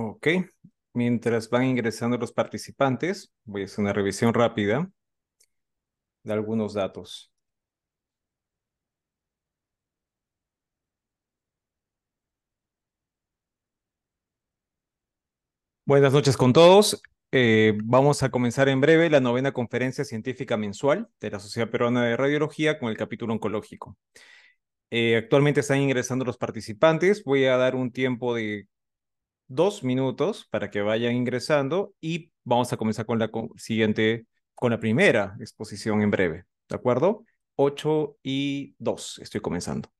Ok, mientras van ingresando los participantes, voy a hacer una revisión rápida de algunos datos. Buenas noches con todos. Vamos a comenzar en breve la novena conferencia científica mensual de la Sociedad Peruana de Radiología con el capítulo oncológico. Actualmente están ingresando los participantes. Voy a dar un tiempo de 2 minutos para que vayan ingresando y vamos a comenzar con la siguiente, con la primera exposición en breve. ¿De acuerdo? 8:02, estoy comenzando.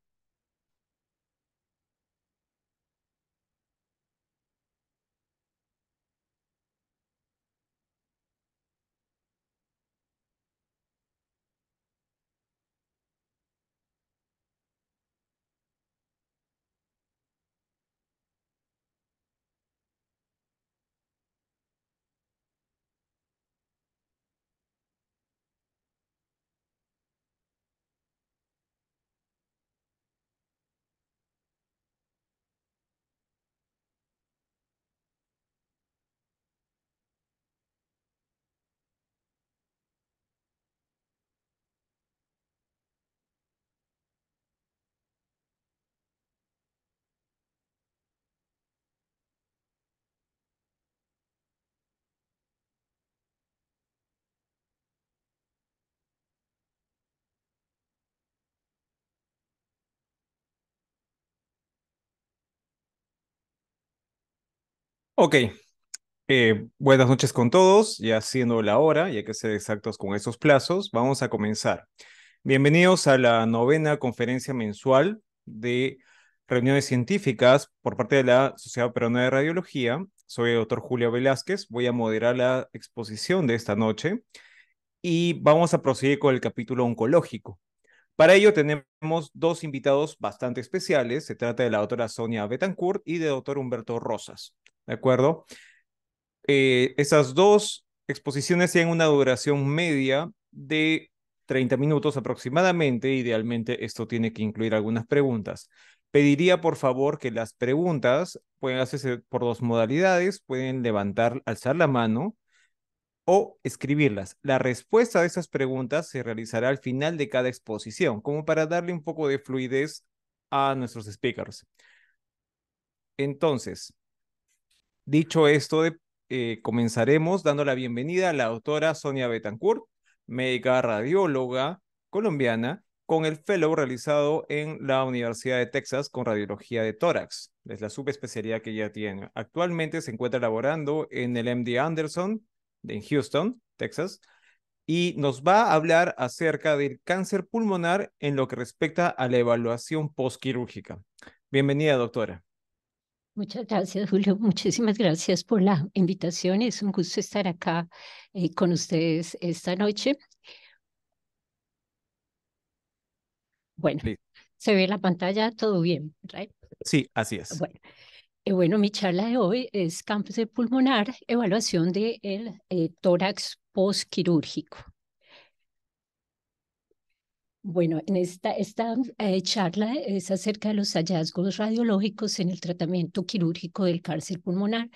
Ok, buenas noches con todos, ya siendo la hora, y hay que ser exactos con esos plazos, vamos a comenzar. Bienvenidos a la novena conferencia mensual de reuniones científicas por parte de la Sociedad Peruana de Radiología. Soy el doctor Julio Velázquez, voy a moderar la exposición de esta noche y vamos a proseguir con el capítulo oncológico. Para ello tenemos dos invitados bastante especiales. Se trata de la doctora Sonia Betancourt y del doctor Humberto Rosas. ¿De acuerdo? Esas dos exposiciones tienen una duración media de 30 minutos aproximadamente. Idealmente esto tiene que incluir algunas preguntas. Pediría por favor que las preguntas pueden hacerse por dos modalidades. Pueden levantar, alzar la mano o escribirlas. La respuesta de esas preguntas se realizará al final de cada exposición, como para darle un poco de fluidez a nuestros speakers. Entonces, dicho esto, comenzaremos dando la bienvenida a la doctora Sonia Betancourt, médica radióloga colombiana, con el fellow realizado en la Universidad de Texas con radiología de tórax. Es la subespecialidad que ella tiene. Actualmente se encuentra laborando en el MD Anderson en Houston, Texas, y nos va a hablar acerca del cáncer pulmonar en lo que respecta a la evaluación postquirúrgica. Bienvenida, doctora. Muchas gracias, Julio. Muchísimas gracias por la invitación. Es un gusto estar acá con ustedes esta noche. Bueno, Listo. se ve la pantalla, todo bien, ¿right? Sí, así es. Bueno, bueno, mi charla de hoy es cáncer pulmonar, evaluación del tórax postquirúrgico. Bueno, en esta charla es acerca de los hallazgos radiológicos en el tratamiento quirúrgico del cáncer pulmonar.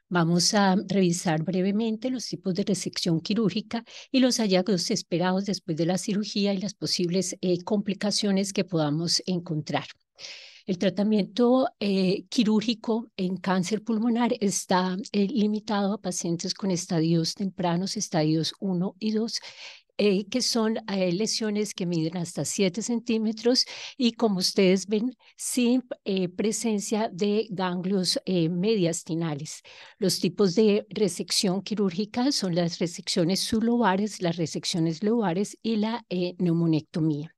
Vamos a revisar brevemente los tipos de resección quirúrgica y los hallazgos esperados después de la cirugía y las posibles complicaciones que podamos encontrar. El tratamiento quirúrgico en cáncer pulmonar está limitado a pacientes con estadios tempranos, estadios 1 y 2, que son lesiones que miden hasta 7 centímetros y, como ustedes ven, sin presencia de ganglios mediastinales. Los tipos de resección quirúrgica son las resecciones sublobares, las resecciones lobares y la neumonectomía.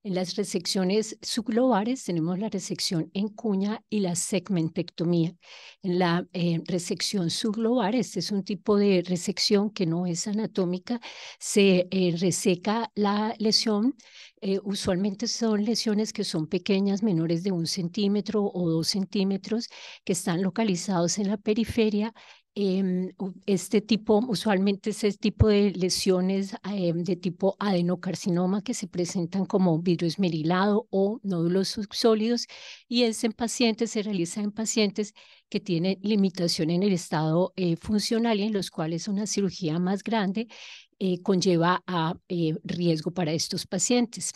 En las resecciones sublobares tenemos la resección en cuña y la segmentectomía. En la resección sublobar, este es un tipo de resección que no es anatómica, se reseca la lesión. Usualmente son lesiones que son pequeñas, menores de 1 centímetro o 2 centímetros, que están localizados en la periferia Este tipo, usualmente ese tipo de lesiones de tipo adenocarcinoma que se presentan como vidrio esmerilado o nódulos subsólidos, y es en pacientes, se realiza en pacientes que tienen limitación en el estado funcional y en los cuales una cirugía más grande conlleva a riesgo para estos pacientes.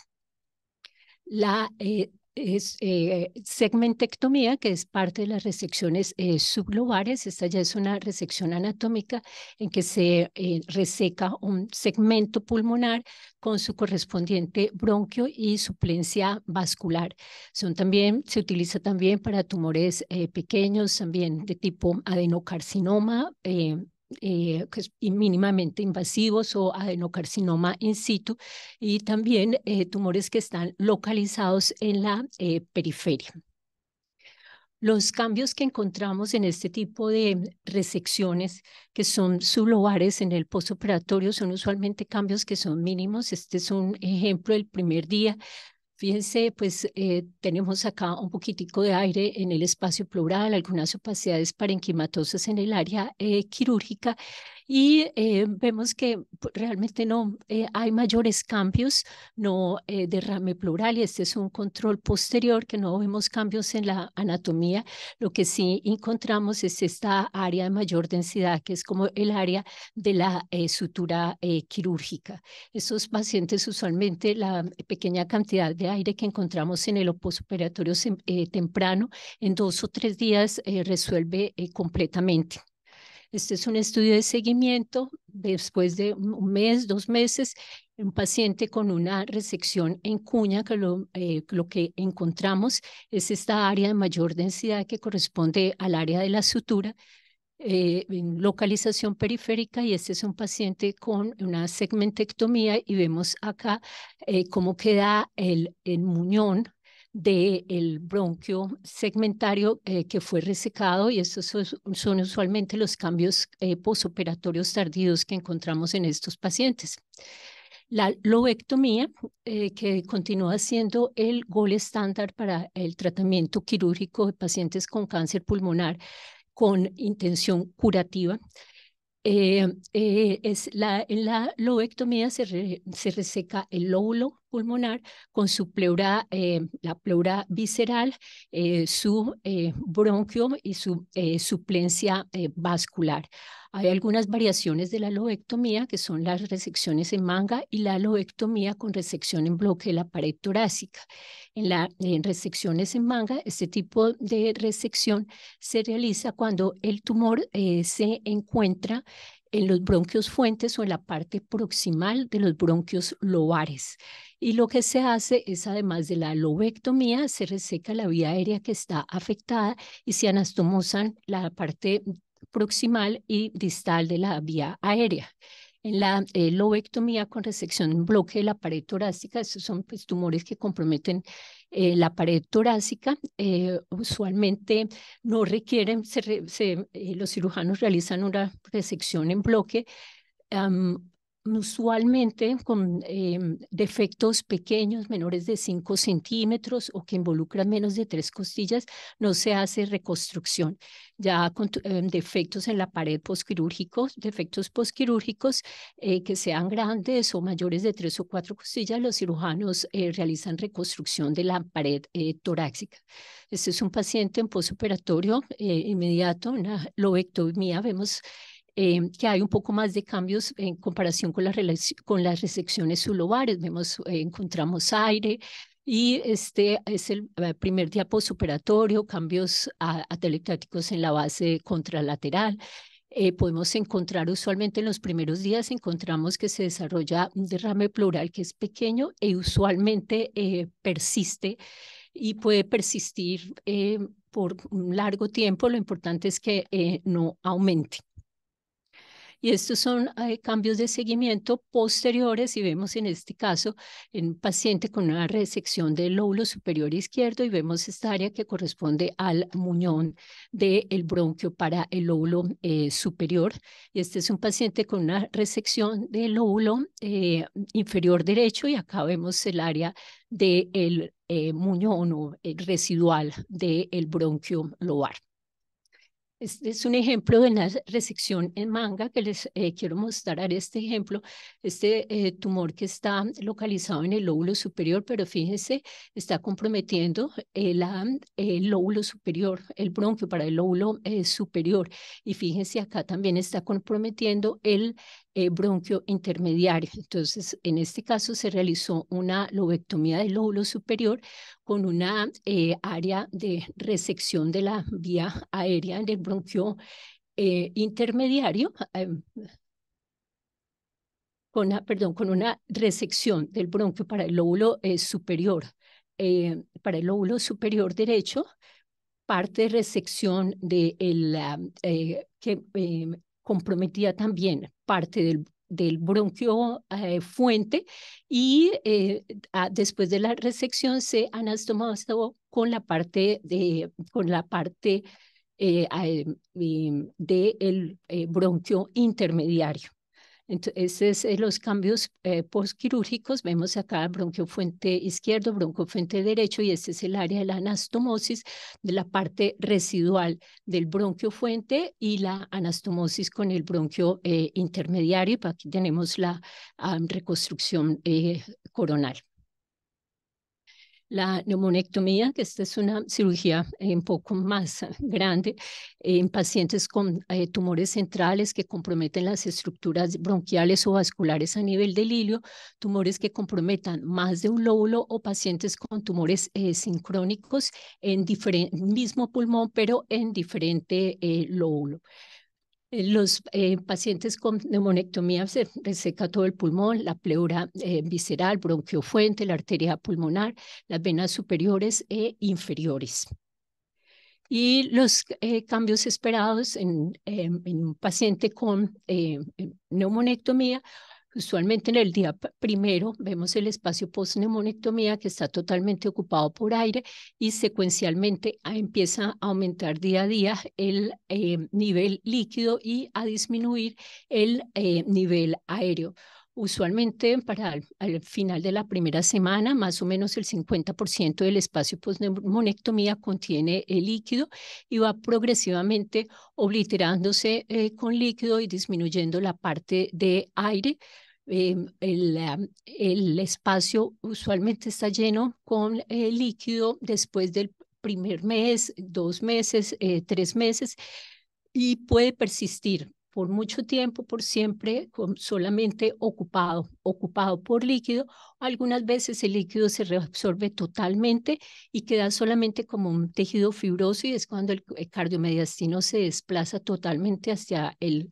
La segmentectomía, que es parte de las resecciones sublobares. Esta ya es una resección anatómica en que se reseca un segmento pulmonar con su correspondiente bronquio y suplencia vascular. Se utiliza también para tumores pequeños, también de tipo adenocarcinoma, y mínimamente invasivos, o adenocarcinoma in situ, y también tumores que están localizados en la periferia. Los cambios que encontramos en este tipo de resecciones que son sublobares en el postoperatorio son usualmente cambios que son mínimos. Este es un ejemplo del primer día. Fíjense, pues tenemos acá un poquitico de aire en el espacio pleural, algunas opacidades parenquimatosas en el área quirúrgica, y vemos que realmente no hay mayores cambios, no derrame pleural, y este es un control posterior que no vemos cambios en la anatomía. Lo que sí encontramos es esta área de mayor densidad, que es como el área de la sutura quirúrgica. Estos pacientes, usualmente la pequeña cantidad de aire que encontramos en el postoperatorio temprano, en 2 o 3 días resuelve completamente. Este es un estudio de seguimiento después de un mes, 2 meses, un paciente con una resección en cuña, que lo que encontramos es esta área de mayor densidad que corresponde al área de la sutura, en localización periférica, y este es un paciente con una segmentectomía, y vemos acá cómo queda el muñón del bronquio segmentario que fue resecado, y estos son usualmente los cambios posoperatorios tardíos que encontramos en estos pacientes. La lobectomía, que continúa siendo el gold estándar para el tratamiento quirúrgico de pacientes con cáncer pulmonar con intención curativa. En la lobectomía se reseca el lóbulo pulmonar con su pleura, la pleura visceral, su bronquio y su suplencia vascular. Hay algunas variaciones de la lobectomía, que son las resecciones en manga y la lobectomía con resección en bloque de la pared torácica. En resecciones en manga, este tipo de resección se realiza cuando el tumor se encuentra en los bronquios fuentes o en la parte proximal de los bronquios lobares. Y lo que se hace es, además de la lobectomía, se reseca la vía aérea que está afectada y se anastomosan la parte proximal y distal de la vía aérea. En la lobectomía con resección en bloque de la pared torácica, estos son pues, tumores que comprometen la pared torácica, usualmente no requieren, los cirujanos realizan una resección en bloque, usualmente con defectos pequeños, menores de 5 centímetros, o que involucran menos de 3 costillas, no se hace reconstrucción. Ya con defectos en la pared defectos postquirúrgicos que sean grandes o mayores de 3 o 4 costillas, los cirujanos realizan reconstrucción de la pared torácica. Este es un paciente en postoperatorio inmediato, una lobectomía. Vemos que hay un poco más de cambios en comparación con las resecciones sublobares. Encontramos aire, y este es el primer día postoperatorio, cambios atelectáticos en la base contralateral. Podemos encontrar usualmente en los primeros días, encontramos que se desarrolla un derrame pleural que es pequeño y usualmente persiste, y puede persistir por un largo tiempo. Lo importante es que no aumente. Y estos son cambios de seguimiento posteriores, y vemos en este caso en un paciente con una resección del lóbulo superior izquierdo, y vemos esta área que corresponde al muñón del bronquio para el lóbulo superior. Y este es un paciente con una resección del lóbulo inferior derecho, y acá vemos el área del muñón o residual del bronquio lobar. Este es un ejemplo de una resección en manga que les quiero mostrar este ejemplo. Este tumor que está localizado en el lóbulo superior, pero fíjense, está comprometiendo el lóbulo superior, el bronquio para el lóbulo superior. Y fíjense, acá también está comprometiendo el bronquio intermediario. Entonces, en este caso se realizó una lobectomía del lóbulo superior con una área de resección de la vía aérea del bronquio intermediario, perdón, con una resección del bronquio para el lóbulo superior, para el lóbulo superior derecho, parte de resección de que comprometía también parte del bronquio fuente y después de la resección se anastomosó con la parte del bronquio intermediario. Entonces, los cambios postquirúrgicos, vemos acá bronquio fuente izquierdo, bronquio fuente derecho, y este es el área de la anastomosis de la parte residual del bronquio fuente y la anastomosis con el bronquio intermediario. Y aquí tenemos la reconstrucción coronal. La neumonectomía, que esta es una cirugía un poco más grande en pacientes con tumores centrales que comprometen las estructuras bronquiales o vasculares a nivel del ilio, tumores que comprometan más de un lóbulo o pacientes con tumores sincrónicos en mismo pulmón, pero en diferente lóbulo. Los pacientes con neumonectomía se reseca todo el pulmón, la pleura visceral, bronquiofuente, la arteria pulmonar, las venas superiores e inferiores. Y los cambios esperados en un paciente con neumonectomía. Usualmente en el día primero vemos el espacio post-neumonectomía que está totalmente ocupado por aire y secuencialmente empieza a aumentar día a día el nivel líquido y a disminuir el nivel aéreo. Usualmente para al final de la primera semana, más o menos el 50% del espacio post-neumonectomía contiene el líquido y va progresivamente obliterándose con líquido y disminuyendo la parte de aire. El espacio usualmente está lleno con líquido después del primer mes, 2 meses, 3 meses, y puede persistir por mucho tiempo, por siempre, solamente ocupado por líquido. Algunas veces el líquido se reabsorbe totalmente y queda solamente como un tejido fibroso, y es cuando el cardiomediastino se desplaza totalmente hacia el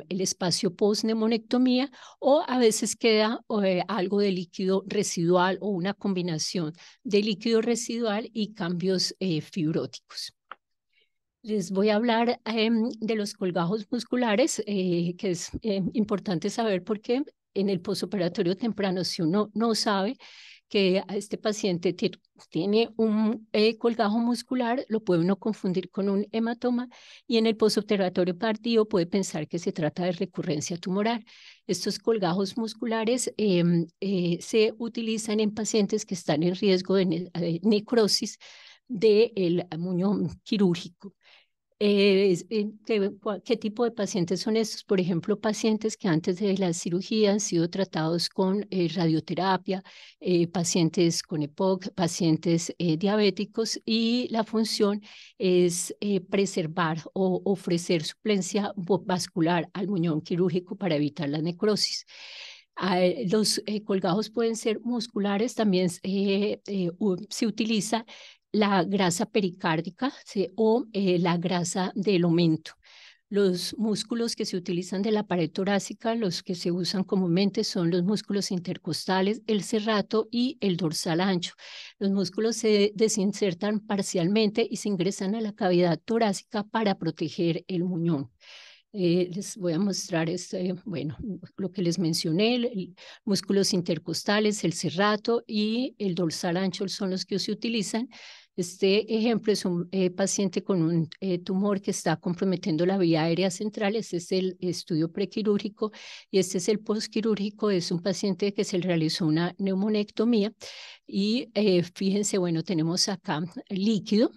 espacio post-neumonectomía, o a veces queda algo de líquido residual o una combinación de líquido residual y cambios fibróticos. Les voy a hablar de los colgajos musculares, que es importante saber porque en el posoperatorio temprano, si uno no sabe que a este paciente tiene un colgajo muscular, lo puede uno confundir con un hematoma, y en el posoperatorio tardío puede pensar que se trata de recurrencia tumoral. Estos colgajos musculares se utilizan en pacientes que están en riesgo de necrosis del muñón quirúrgico. ¿Qué tipo de pacientes son estos? Por ejemplo, pacientes que antes de la cirugía han sido tratados con radioterapia, pacientes con EPOC, pacientes diabéticos, y la función es preservar o ofrecer suplencia vascular al muñón quirúrgico para evitar la necrosis. Los colgajos pueden ser musculares, también se utiliza la grasa pericárdica, ¿sí? O la grasa del aumento. Los músculos que se utilizan de la pared torácica, los que se usan comúnmente, son los músculos intercostales, el serrato y el dorsal ancho. Los músculos se desinsertan parcialmente y se ingresan a la cavidad torácica para proteger el muñón. Les voy a mostrar bueno, lo que les mencioné: músculos intercostales, el serrato y el dorsal ancho son los que se utilizan. Este ejemplo es un paciente con un tumor que está comprometiendo la vía aérea central. Este es el estudio prequirúrgico y este es el postquirúrgico. Es un paciente que se le realizó una neumonectomía y fíjense, bueno, tenemos acá líquido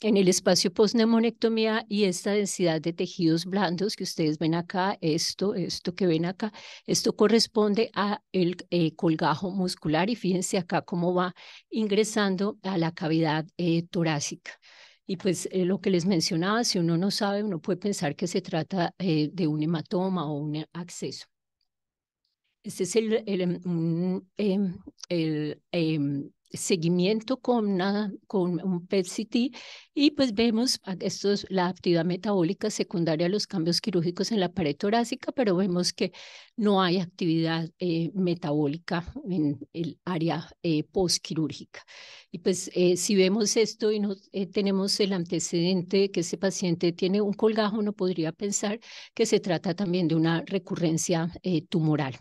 En el espacio postneumonectomía y esta densidad de tejidos blandos que ustedes ven acá, esto que ven acá, esto corresponde a el colgajo muscular y fíjense acá cómo va ingresando a la cavidad torácica. Y pues lo que les mencionaba, si uno no sabe, uno puede pensar que se trata de un hematoma o un absceso. Este es el seguimiento con un PET-CT y pues vemos, esto es la actividad metabólica secundaria a los cambios quirúrgicos en la pared torácica, pero vemos que no hay actividad metabólica en el área postquirúrgica. Y pues si vemos esto y no tenemos el antecedente de que ese paciente tiene un colgajo, uno podría pensar que se trata también de una recurrencia tumoral.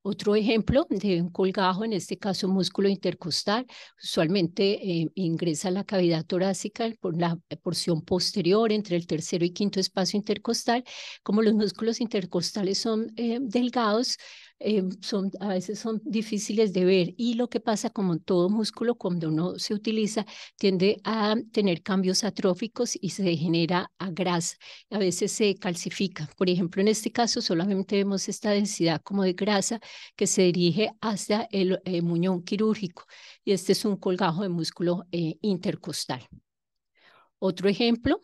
Otro ejemplo de un colgajo, en este caso músculo intercostal, usualmente ingresa a la cavidad torácica por la porción posterior entre el tercero y quinto espacio intercostal. Como los músculos intercostales son delgados, a veces son difíciles de ver y lo que pasa como en todo músculo cuando uno se utiliza tiende a tener cambios atróficos y se genera a grasa, a veces se calcifica. Por ejemplo, en este caso solamente vemos esta densidad como de grasa que se dirige hacia el muñón quirúrgico y este es un colgajo de músculo intercostal. Otro ejemplo,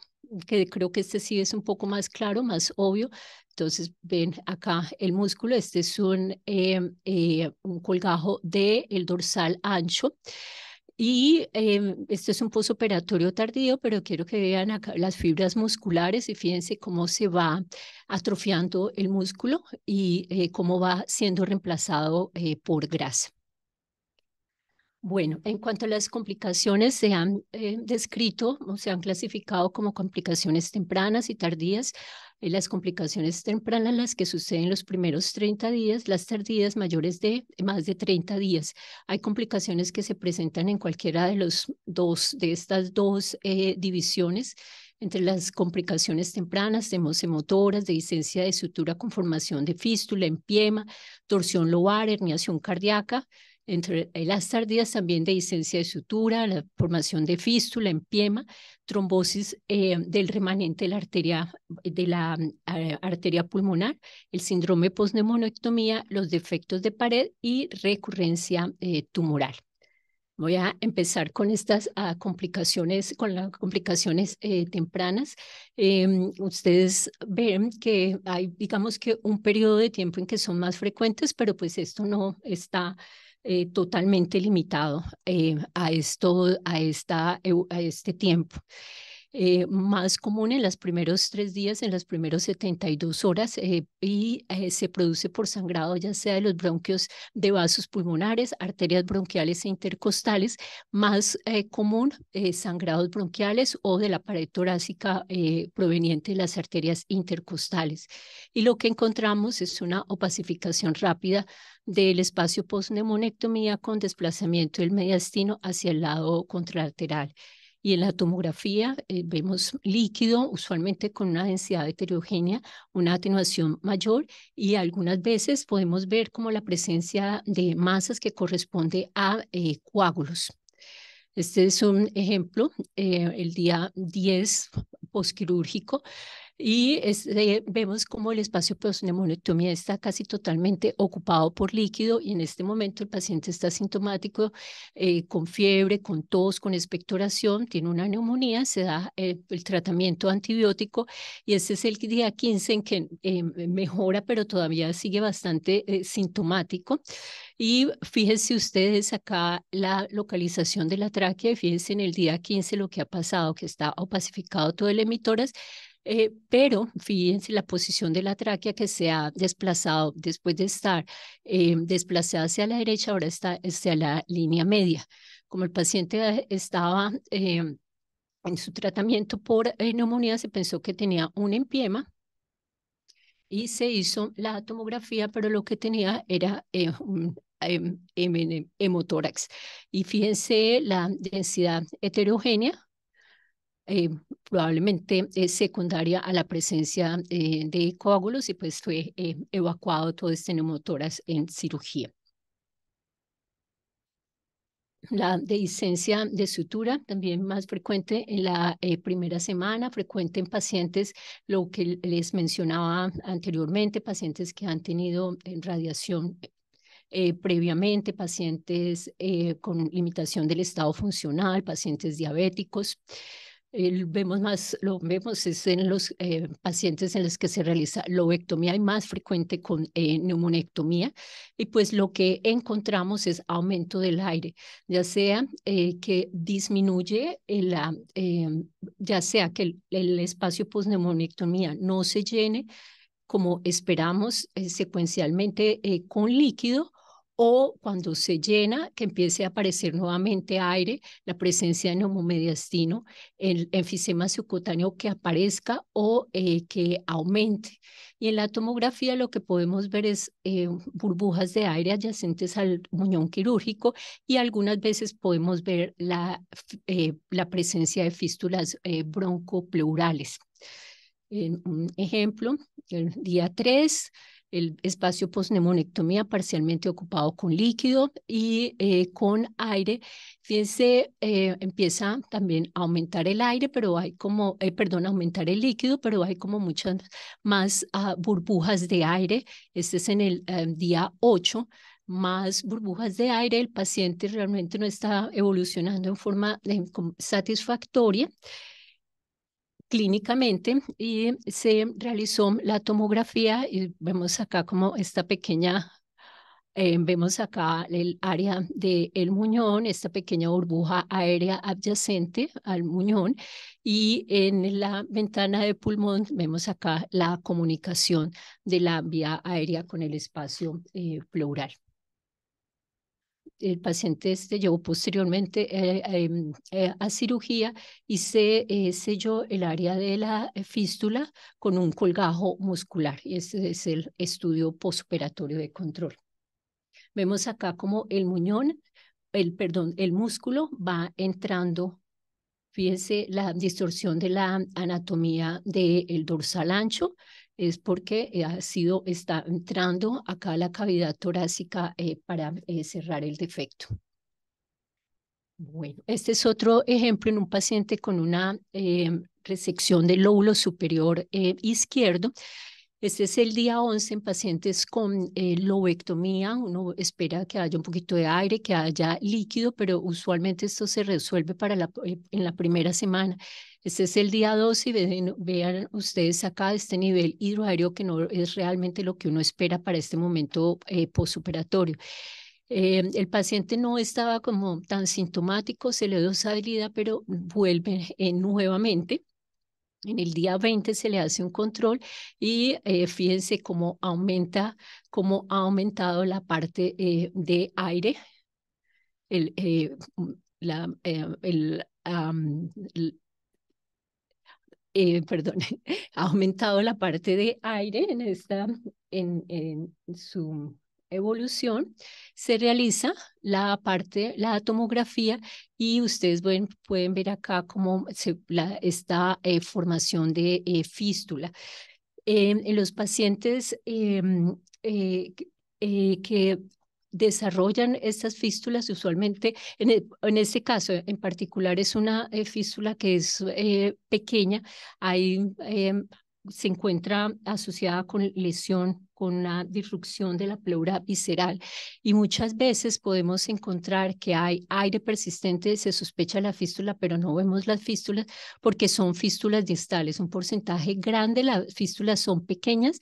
que creo que este sí es un poco más claro, más obvio. Entonces ven acá el músculo, este es un colgajo del dorsal ancho. Y este es un posoperatorio tardío, pero quiero que vean acá las fibras musculares y fíjense cómo se va atrofiando el músculo y cómo va siendo reemplazado por grasa. Bueno, en cuanto a las complicaciones, se han descrito o se han clasificado como complicaciones tempranas y tardías. Las complicaciones tempranas, las que suceden los primeros 30 días, las tardías mayores de más de 30 días. Hay complicaciones que se presentan en cualquiera de estas dos divisiones. Entre las complicaciones tempranas tenemos hemotoras, dehiscencia de sutura con formación de fístula, empiema, torsión lobar, herniación cardíaca. Entre las tardías también dehiscencia de sutura, la formación de fístula, empiema, trombosis del remanente de la arteria pulmonar, el síndrome postneumonectomía, los defectos de pared y recurrencia tumoral. Voy a empezar con estas complicaciones, con las complicaciones tempranas. Ustedes ven que hay, digamos que un periodo de tiempo en que son más frecuentes, pero pues esto no está totalmente limitado a este tiempo. Más común en los primeros 3 días, en las primeras 72 horas, y se produce por sangrado ya sea de los bronquios de vasos pulmonares, arterias bronquiales e intercostales, más común sangrados bronquiales o de la pared torácica proveniente de las arterias intercostales. Y lo que encontramos es una opacificación rápida del espacio postneumonectomía con desplazamiento del mediastino hacia el lado contralateral. Y en la tomografía vemos líquido, usualmente con una densidad heterogénea, una atenuación mayor y algunas veces podemos ver como la presencia de masas que corresponde a coágulos. Este es un ejemplo, el día 10 postquirúrgico, y vemos como el espacio postneumonectomía está casi totalmente ocupado por líquido y en este momento el paciente está sintomático con fiebre, con tos, con expectoración, tiene una neumonía, se da el tratamiento antibiótico y este es el día 15 en que mejora, pero todavía sigue bastante sintomático. Y fíjense ustedes acá la localización de la tráquea y fíjense en el día 15 lo que ha pasado, que está opacificado todo el emitoras, pero fíjense la posición de la tráquea que se ha desplazado después de estar desplazada hacia la derecha, ahora está hacia la línea media. Como el paciente estaba en su tratamiento por neumonía, se pensó que tenía un empiema y se hizo la tomografía, pero lo que tenía era un hemotórax. Y fíjense la densidad heterogénea, probablemente es secundaria a la presencia de coágulos y pues fue evacuado todo este neumotórax en cirugía. La dehiscencia de sutura, también más frecuente en la primera semana, frecuente en pacientes, lo que les mencionaba anteriormente, pacientes que han tenido radiación previamente, pacientes con limitación del estado funcional, pacientes diabéticos. Lo vemos es en los pacientes en los que se realiza lobectomía y más frecuente con neumonectomía. Y pues lo que encontramos es aumento del aire, ya sea que disminuye ya sea que el espacio postneumonectomía no se llene como esperamos secuencialmente con líquido, o cuando se llena, que empiece a aparecer nuevamente aire, la presencia de neumomediastino, el enfisema subcutáneo que aparezca o que aumente. Y en la tomografía lo que podemos ver es burbujas de aire adyacentes al muñón quirúrgico, y algunas veces podemos ver la presencia de fístulas broncopleurales. En un ejemplo, el día 3, el espacio postneumonectomía parcialmente ocupado con líquido y con aire. Fíjense, empieza también a aumentar el aire, pero hay como, perdón, aumentar el líquido, pero hay como muchas más burbujas de aire. Este es en el día 8, más burbujas de aire. El paciente realmente no está evolucionando en forma satisfactoria clínicamente, y se realizó la tomografía y vemos acá como esta pequeña, vemos acá el área del muñón, esta pequeña burbuja aérea adyacente al muñón, y en la ventana de pulmón vemos acá la comunicación de la vía aérea con el espacio pleural. El paciente llevó posteriormente a cirugía y se selló el área de la fístula con un colgajo muscular, y este es el estudio postoperatorio de control. Vemos acá como el muñón, perdón, el músculo va entrando. Fíjense la distorsión de la anatomía del dorsal ancho, es porque está entrando acá la cavidad torácica para cerrar el defecto. Bueno, este es otro ejemplo en un paciente con una resección del lóbulo superior izquierdo. Este es el día 11 en pacientes con lobectomía. Uno espera que haya un poquito de aire, que haya líquido, pero usualmente esto se resuelve en la primera semana. Este es el día 12 y vean ustedes acá este nivel hidroaéreo que no es realmente lo que uno espera para este momento postoperatorio. El paciente no estaba como tan sintomático, se le dio salida, pero vuelve nuevamente. En el día 20 se le hace un control y fíjense cómo ha aumentado la parte de aire, el, la, el, perdón, ha aumentado la parte de aire en su evolución. Se realiza la tomografía, y ustedes pueden ver acá cómo esta formación de fístula. En los pacientes que desarrollan estas fístulas, usualmente, en este caso en particular, es una fístula que es pequeña, hay, se encuentra asociada con lesión, con una disrupción de la pleura visceral, y muchas veces podemos encontrar que hay aire persistente, se sospecha la fístula, pero no vemos las fístulas porque son fístulas distales. Un porcentaje grande de las fístulas son pequeñas,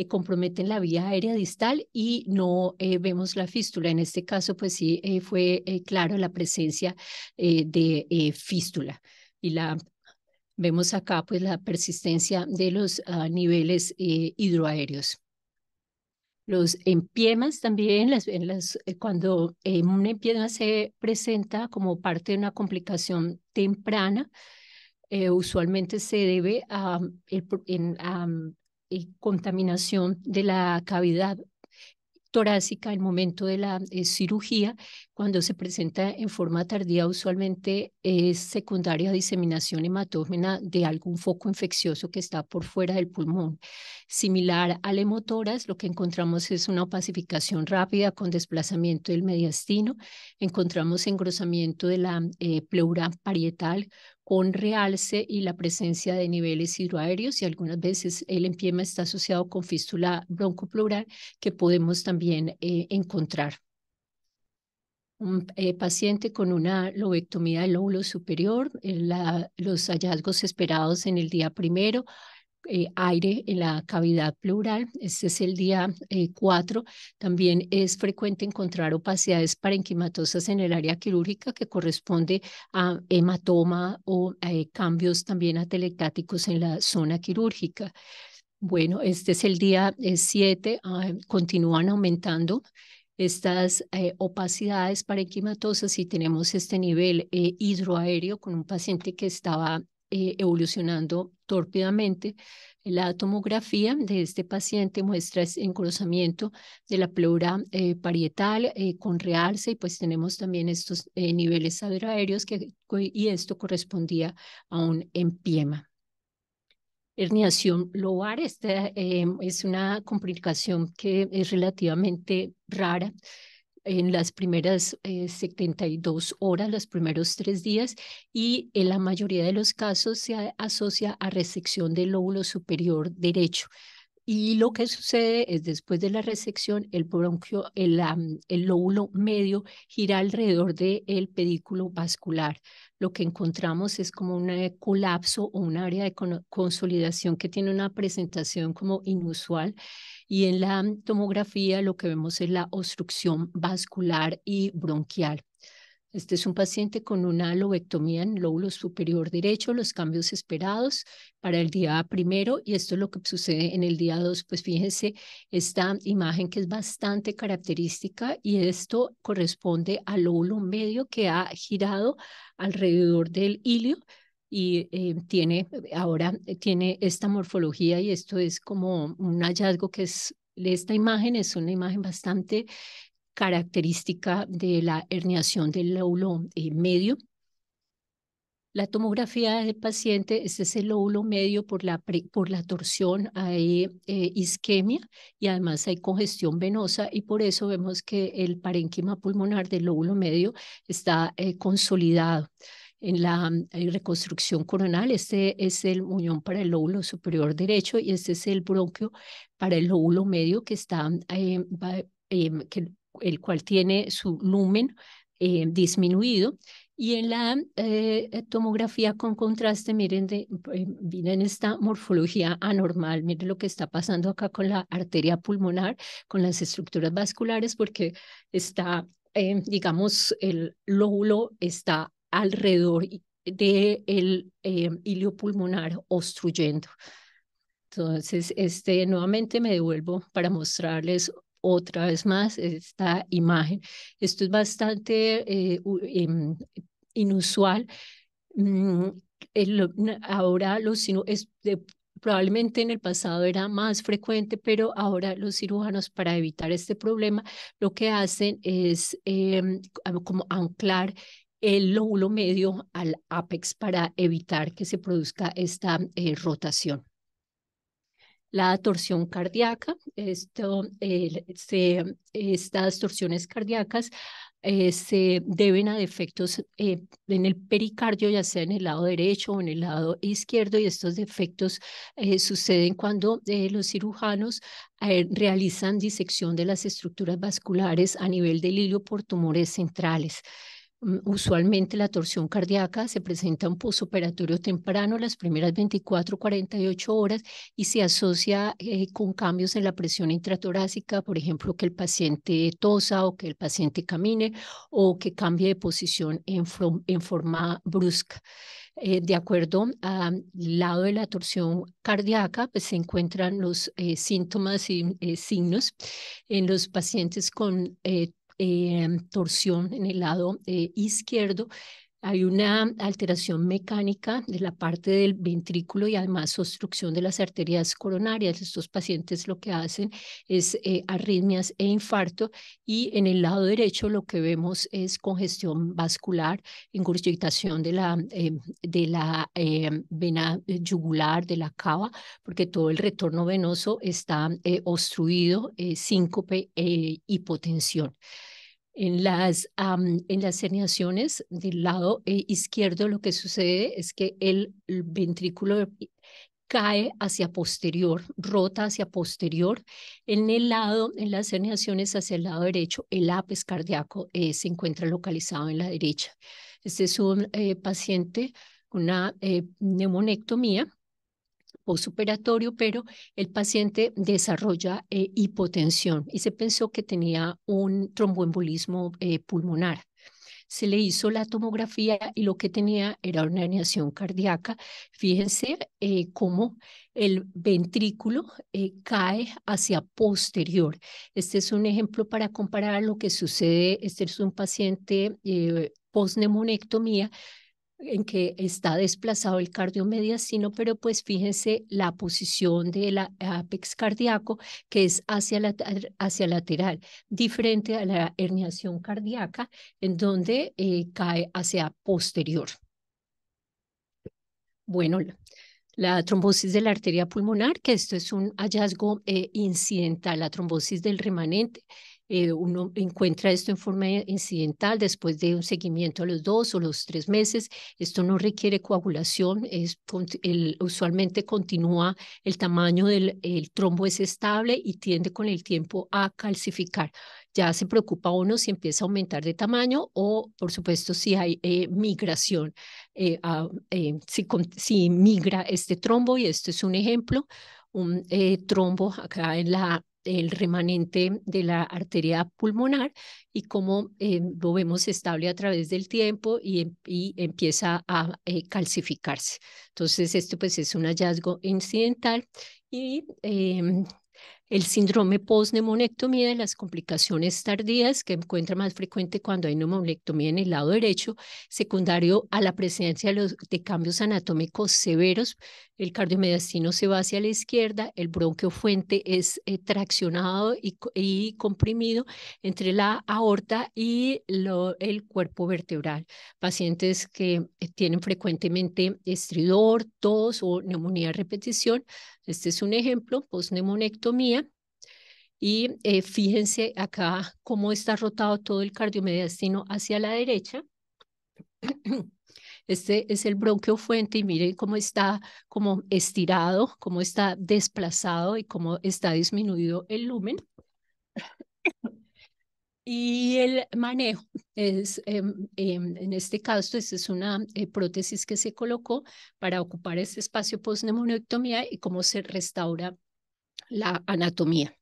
comprometen la vía aérea distal y no vemos la fístula. En este caso, pues sí, fue claro la presencia de fístula. Y vemos acá pues la persistencia de los niveles hidroaéreos. Los empiemas también, cuando un empiema se presenta como parte de una complicación temprana, usualmente se debe a, contaminación de la cavidad torácica al momento de la cirugía. Cuando se presenta en forma tardía, usualmente es secundaria a diseminación hematógena de algún foco infeccioso que está por fuera del pulmón. Similar al hemotoras, lo que encontramos es una opacificación rápida con desplazamiento del mediastino. Encontramos engrosamiento de la pleura parietal con realce y la presencia de niveles hidroaéreos, y algunas veces el empiema está asociado con fístula broncopleural que podemos también encontrar. Un paciente con una lobectomía del lóbulo superior, los hallazgos esperados en el día primero: aire en la cavidad pleural. Este es el día 4. También es frecuente encontrar opacidades parenquimatosas en el área quirúrgica que corresponde a hematoma o cambios también atelectáticos en la zona quirúrgica. Bueno, este es el día 7. Continúan aumentando estas opacidades parenquimatosas y tenemos este nivel hidroaéreo con un paciente que estaba evolucionando tórpidamente. La tomografía de este paciente muestra engrosamiento de la pleura parietal con realce, y pues tenemos también estos niveles hidroaéreos y esto correspondía a un empiema. Herniación lobar, esta es una complicación que es relativamente rara en las primeras 72 horas, los primeros 3 días, y en la mayoría de los casos se asocia a resección del lóbulo superior derecho. Y lo que sucede es, después de la resección, el bronquio, el lóbulo medio gira alrededor del pedículo vascular. Lo que encontramos es como un colapso o un área de consolidación que tiene una presentación como inusual. Y en la tomografía lo que vemos es la obstrucción vascular y bronquial. Este es un paciente con una lobectomía en el lóbulo superior derecho, los cambios esperados para el día primero, y esto es lo que sucede en el día 2. Pues fíjense esta imagen que es bastante característica, y esto corresponde al lóbulo medio que ha girado alrededor del ilio y tiene esta morfología, y esto es como un hallazgo esta imagen es una imagen bastante característica de la herniación del lóbulo medio. La tomografía del paciente, este es el lóbulo medio. Por la torsión hay isquemia y además hay congestión venosa, y por eso vemos que el parénquima pulmonar del lóbulo medio está consolidado. En la reconstrucción coronal, este es el muñón para el lóbulo superior derecho y este es el bronquio para el lóbulo medio que está, el cual tiene su lumen disminuido. Y en la tomografía con contraste, miren esta morfología anormal. Miren lo que está pasando acá con la arteria pulmonar, con las estructuras vasculares, porque está, digamos, el lóbulo está alrededor del ilio pulmonar obstruyendo. Entonces, nuevamente me devuelvo para mostrarles otra vez más esta imagen. Esto es bastante inusual. Mm, Ahora probablemente en el pasado era más frecuente, pero ahora los cirujanos, para evitar este problema, lo que hacen es como anclar el lóbulo medio al ápex para evitar que se produzca esta rotación. La torsión cardíaca, estas torsiones cardíacas se deben a defectos en el pericardio, ya sea en el lado derecho o en el lado izquierdo, y estos defectos suceden cuando los cirujanos realizan disección de las estructuras vasculares a nivel del ilio por tumores centrales. Usualmente la torsión cardíaca se presenta en posoperatorio temprano, las primeras 24 48 horas, y se asocia con cambios en la presión intratorácica, por ejemplo, que el paciente tosa o que el paciente camine o que cambie de posición en forma brusca. De acuerdo al lado de la torsión cardíaca, pues se encuentran los síntomas y signos en los pacientes con torsión en el lado izquierdo. Hay una alteración mecánica de la parte del ventrículo y además obstrucción de las arterias coronarias. Estos pacientes lo que hacen es arritmias e infarto, y en el lado derecho lo que vemos es congestión vascular, ingurgitación de la vena yugular, de la cava, porque todo el retorno venoso está obstruido, síncope e hipotensión. En las herniaciones del lado izquierdo, lo que sucede es que el ventrículo cae hacia posterior, rota hacia posterior. En las herniaciones hacia el lado derecho, el ápice cardíaco se encuentra localizado en la derecha. Este es un paciente con una neumonectomía postoperatorio, pero el paciente desarrolla hipotensión y se pensó que tenía un tromboembolismo pulmonar. Se le hizo la tomografía y lo que tenía era una herniación cardíaca. Fíjense cómo el ventrículo cae hacia posterior. Este es un ejemplo para comparar lo que sucede. Este es un paciente post-neumonectomía en que está desplazado el cardiomediastino, pero pues fíjense la posición del ápex cardíaco, que es hacia lateral, diferente a la herniación cardíaca, en donde cae hacia posterior. Bueno, la trombosis de la arteria pulmonar, que esto es un hallazgo incidental, la trombosis del remanente. Uno encuentra esto en forma incidental después de un seguimiento a los 2 o los 3 meses. Esto no requiere coagulación, usualmente continúa, el tamaño del trombo es estable y tiende con el tiempo a calcificar. Ya se preocupa uno si empieza a aumentar de tamaño o, por supuesto, si hay migración, si migra este trombo, y esto es un ejemplo, un trombo acá en el remanente de la arteria pulmonar, y cómo lo vemos estable a través del tiempo y empieza a calcificarse. Entonces, esto pues es un hallazgo incidental. Y el síndrome post-neumonectomía, de las complicaciones tardías, que encuentra más frecuente cuando hay neumonectomía en el lado derecho, secundario a la presencia de cambios anatómicos severos. El cardiomediastino se va hacia la izquierda, el bronquio fuente es traccionado y comprimido entre la aorta y el cuerpo vertebral. Pacientes que tienen frecuentemente estridor, tos o neumonía a repetición. Este es un ejemplo, post-neumonectomía. Y fíjense acá cómo está rotado todo el cardiomediastino hacia la derecha. Este es el bronquio fuente y miren cómo está como estirado, cómo está desplazado y cómo está disminuido el lumen. Y el manejo es, en este caso, esta es una prótesis que se colocó para ocupar este espacio post-neumonectomía y cómo se restaura la anatomía.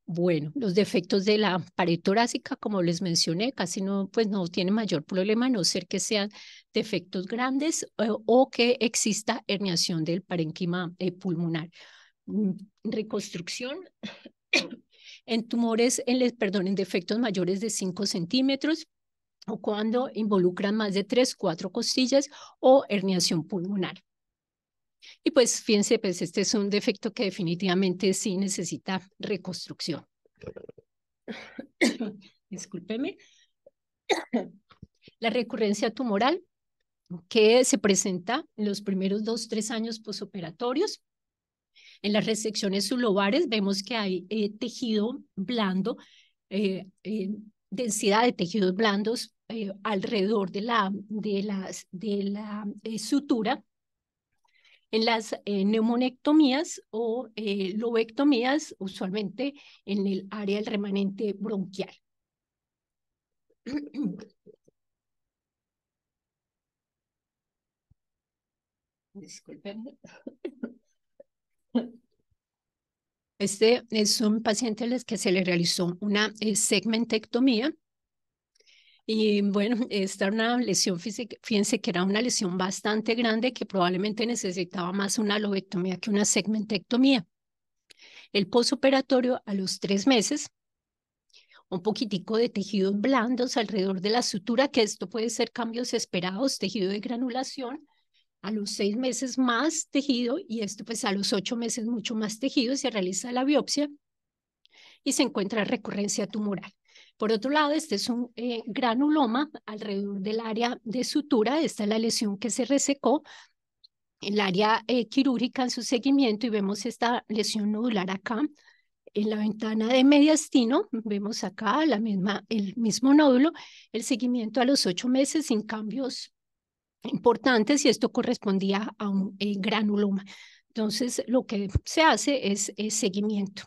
Bueno, los defectos de la pared torácica, como les mencioné, casi no, pues no tiene mayor problema, a no ser que sean defectos grandes o que exista herniación del parénquima pulmonar. Reconstrucción en tumores, en defectos mayores de 5 centímetros, o cuando involucran más de 3, 4 costillas, o herniación pulmonar. Y pues fíjense, pues este es un defecto que definitivamente sí necesita reconstrucción. Discúlpeme. La recurrencia tumoral, que se presenta en los primeros 2, 3 años posoperatorios. En las resecciones sublobares vemos que hay tejido blando, densidad de tejidos blandos alrededor de la sutura. En las neumonectomías o lobectomías, usualmente en el área del remanente bronquial. Disculpen. Este es un paciente al que se le realizó una segmentectomía. Y bueno, esta era una lesión física, fíjense que era una lesión bastante grande que probablemente necesitaba más una lobectomía que una segmentectomía. El posoperatorio, a los 3 meses, un poquitico de tejidos blandos alrededor de la sutura, que esto puede ser cambios esperados, tejido de granulación. A los 6 meses más tejido y esto pues a los 8 meses mucho más tejido, se realiza la biopsia y se encuentra recurrencia tumoral. Por otro lado, este es un granuloma alrededor del área de sutura. Esta es la lesión que se resecó, el área quirúrgica en su seguimiento, y vemos esta lesión nodular acá. En la ventana de mediastino vemos acá el mismo nódulo, el seguimiento a los 8 meses sin cambios importantes, y esto correspondía a un granuloma. Entonces, lo que se hace es seguimiento.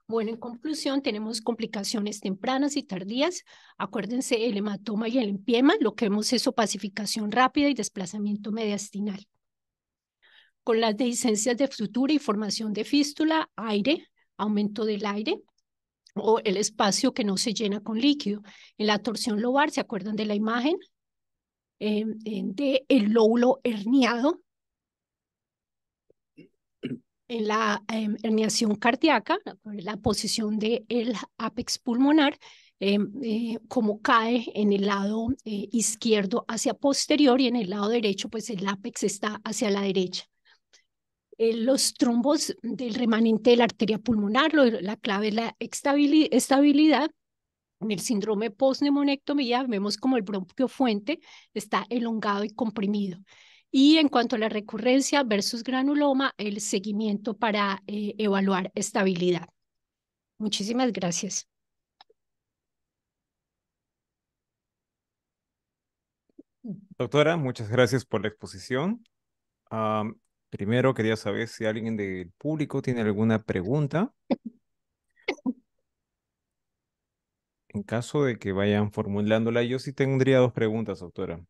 Bueno, en conclusión, tenemos complicaciones tempranas y tardías. Acuérdense, el hematoma y el empiema, lo que vemos es opacificación rápida y desplazamiento mediastinal. Con las dehiscencias de sutura y formación de fístula, aire, aumento del aire, o el espacio que no se llena con líquido. En la torsión lobar, ¿se acuerdan de la imagen? De el lóbulo herniado. En la herniación cardíaca, la posición del apex pulmonar, como cae en el lado izquierdo hacia posterior y en el lado derecho, pues el apex está hacia la derecha. Los trombos del remanente de la arteria pulmonar, la clave es la estabilidad. En el síndrome postneumonectomía vemos como el bronquio fuente está elongado y comprimido. Y en cuanto a la recurrencia versus granuloma, el seguimiento para evaluar estabilidad. Muchísimas gracias. Doctora, muchas gracias por la exposición. Primero quería saber si alguien del público tiene alguna pregunta. En caso de que vayan formulándola, yo sí tendría dos preguntas, doctora.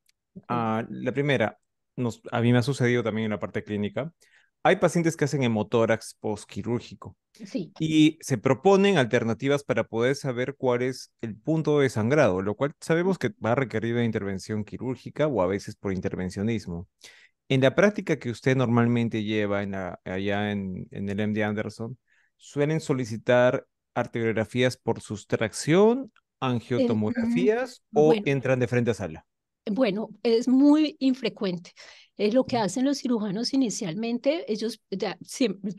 La primera, a mí me ha sucedido también en la parte clínica. Hay pacientes que hacen hemotórax postquirúrgico Sí, y se proponen alternativas para poder saber cuál es el punto de sangrado, lo cual sabemos que va a requerir una intervención quirúrgica o a veces por intervencionismo. En la práctica que usted normalmente lleva allá en el MD Anderson, ¿suelen solicitar arteriografías por sustracción, angiotomografías o bueno, entran de frente a sala? Bueno, es muy infrecuente. Lo que hacen los cirujanos inicialmente, ellos ya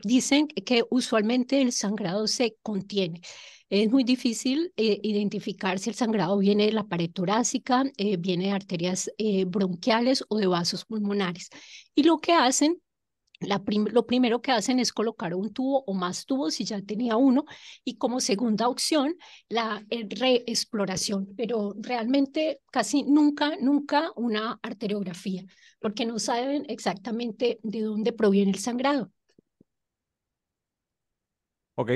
dicen que usualmente el sangrado se contiene. Es muy difícil identificar si el sangrado viene de la pared torácica, viene de arterias bronquiales o de vasos pulmonares. Y lo que hacen lo primero que hacen es colocar un tubo o más tubos si ya tenía uno, y como segunda opción la reexploración, pero realmente casi nunca una arteriografía, porque no saben exactamente de dónde proviene el sangrado. Ok.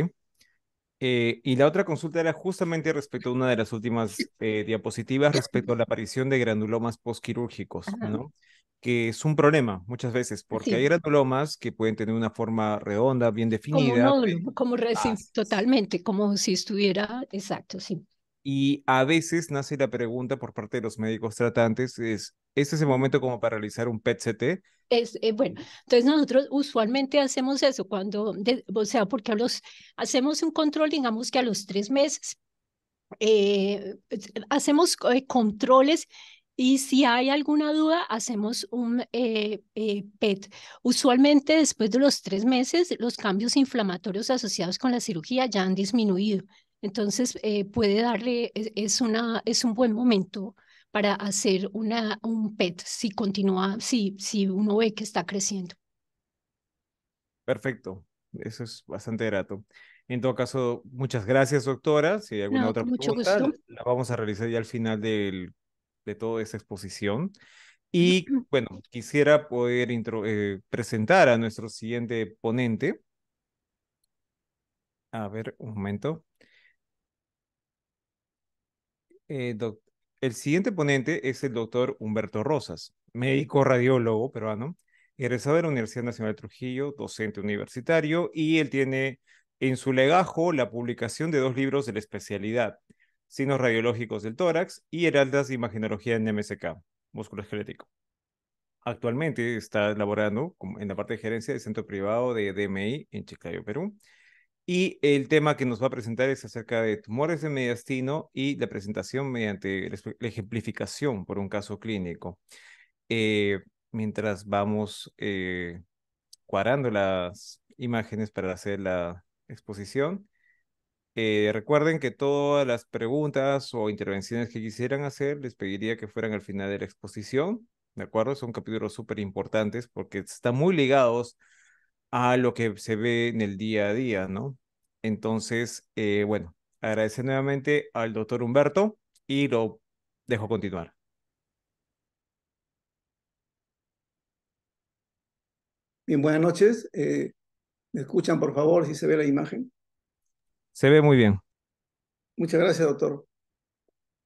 Y la otra consulta era justamente respecto a una de las últimas diapositivas respecto a la aparición de granulomas postquirúrgicos, Ajá. ¿no? Que es un problema muchas veces, porque hay Sí, granulomas que pueden tener una forma redonda, bien como un definida, nódulo, como así es. totalmente, como si estuviera, exacto, sí. Y a veces nace la pregunta por parte de los médicos tratantes, ¿este es el momento como para realizar un PET-CT? Bueno, entonces nosotros usualmente hacemos eso o sea, porque hacemos un control, digamos que a los 3 meses, hacemos controles, y si hay alguna duda, hacemos un PET. Usualmente después de los 3 meses, los cambios inflamatorios asociados con la cirugía ya han disminuido. Entonces, puede darle, es un buen momento para hacer un PET si continúa, si uno ve que está creciendo. Perfecto, eso es bastante grato. En todo caso, muchas gracias, doctora. Si hay alguna No, otra con mucho pregunta, gusto. la vamos a realizar ya al final de toda esta exposición. Y bueno, quisiera poder presentar a nuestro siguiente ponente. A ver, un momento. Eh, doc- el siguiente ponente es el doctor Humberto Rosas, médico radiólogo peruano, egresado de la Universidad Nacional de Trujillo, docente universitario, y él tiene en su legajo la publicación de dos libros de la especialidad, Signos radiológicos del tórax y Heraldas de Imagenología en MSK, músculo esquelético. Actualmente está laborando en la parte de gerencia del centro privado de DMI en Chiclayo, Perú. Y el tema que nos va a presentar es acerca de tumores de mediastino y la presentación mediante la ejemplificación por un caso clínico. Eh, Mientras vamos cuadrando las imágenes para hacer la exposición, recuerden que todas las preguntas o intervenciones que quisieran hacer, les pediría que fueran al final de la exposición, ¿de acuerdo? Son capítulos súper importantes porque están muy ligados a lo que se ve en el día a día, ¿no? Entonces, bueno, agradecer nuevamente al doctor Humberto y lo dejo continuar. Bien, buenas noches. ¿Me escuchan, por favor, si se ve la imagen? Se ve muy bien. Muchas gracias, doctor.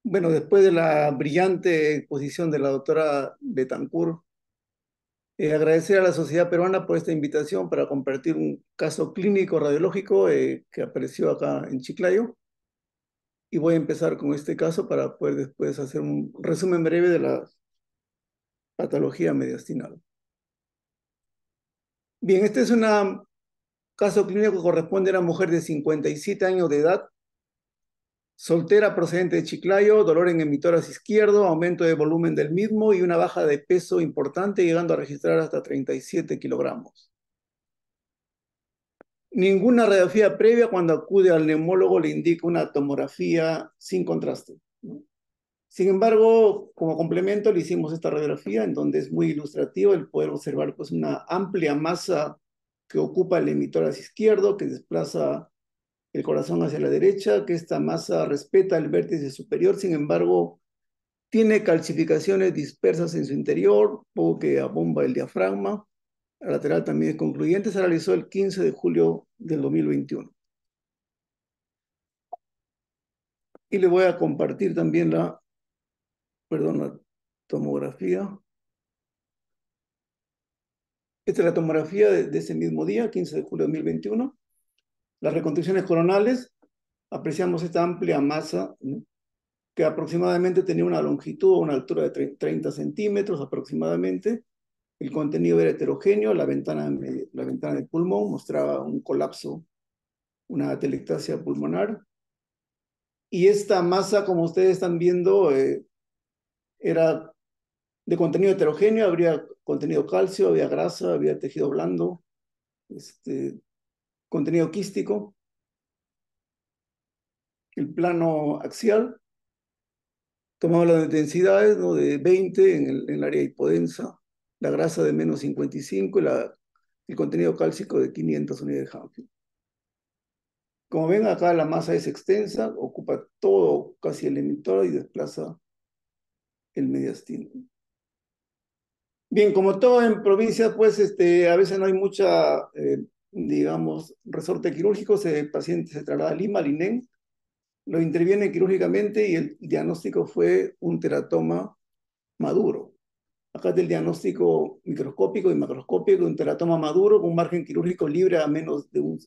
Bueno, después de la brillante exposición de la doctora Betancourt, agradecer a la Sociedad Peruana por esta invitación para compartir un caso clínico radiológico que apareció acá en Chiclayo. Y voy a empezar con este caso para poder después hacer un resumen breve de la patología mediastinal. Bien, este es un caso clínico que corresponde a una mujer de 57 años de edad, soltera procedente de Chiclayo, dolor en el mitoras izquierdo, aumento de volumen del mismo y una baja de peso importante, llegando a registrar hasta 37 kilogramos. Ninguna radiografía previa cuando acude al neumólogo le indica una tomografía sin contraste, ¿no? Sin embargo, como complemento le hicimos esta radiografía en donde es muy ilustrativo el poder observar pues, una amplia masa que ocupa el emitoras izquierdo, que desplaza el corazón hacia la derecha, que esta masa respeta el vértice superior, sin embargo, tiene calcificaciones dispersas en su interior, poco que abomba el diafragma. La lateral también es concluyente, se realizó el 15 de julio del 2021. Y le voy a compartir también la tomografía. Esta es la tomografía de ese mismo día, 15 de julio de 2021. Las reconstrucciones coronales, apreciamos esta amplia masa, ¿no?, que aproximadamente tenía una longitud o una altura de 30 centímetros aproximadamente. El contenido era heterogéneo, la ventana del pulmón mostraba un colapso, una atelectasia pulmonar. Y esta masa, como ustedes están viendo, era de contenido heterogéneo, habría contenido calcio, había grasa, había tejido blando, contenido quístico. El plano axial tomaba las densidades, ¿no?, de 20 en el área hipodensa, la grasa de menos 55 y el contenido cálcico de 500 unidades de Hanfield. Como ven acá la masa es extensa, ocupa todo casi el emitor y desplaza el mediastino. Bien, como todo en provincia, pues a veces no hay mucha, digamos, resorte quirúrgico, el paciente se traslada a Lima, al INEM, lo interviene quirúrgicamente y el diagnóstico fue un teratoma maduro. Acá está el diagnóstico microscópico y macroscópico, un teratoma maduro con un margen quirúrgico libre a menos de 1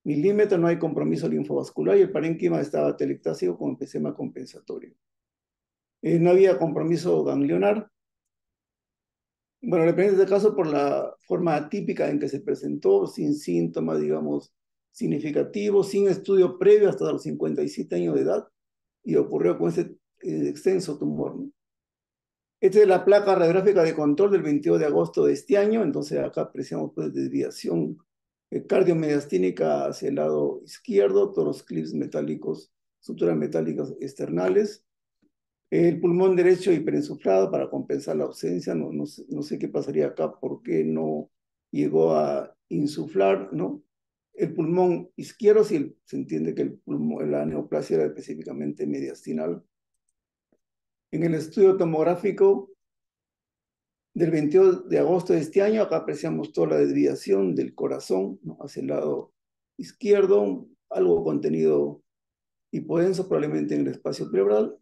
milímetro, no hay compromiso linfovascular y el parénquima estaba telectásico con enfisema compensatorio. No había compromiso ganglionar. Bueno, le presento este caso por la forma atípica en que se presentó, sin síntomas, digamos, significativos, sin estudio previo hasta los 57 años de edad, y ocurrió con ese extenso tumor, ¿no? Esta es la placa radiográfica de control del 22 de agosto de este año, entonces acá apreciamos pues desviación cardiomediastínica hacia el lado izquierdo, todos los clips metálicos, suturas metálicas externales. El pulmón derecho hiperinsuflado para compensar la ausencia, no sé qué pasaría acá, por qué no llegó a insuflar, ¿no? El pulmón izquierdo, si se entiende que la neoplasia era específicamente mediastinal. En el estudio tomográfico del 22 de agosto de este año, acá apreciamos toda la desviación del corazón, ¿no?, hacia el lado izquierdo, algo contenido hipodenso, probablemente en el espacio pleural,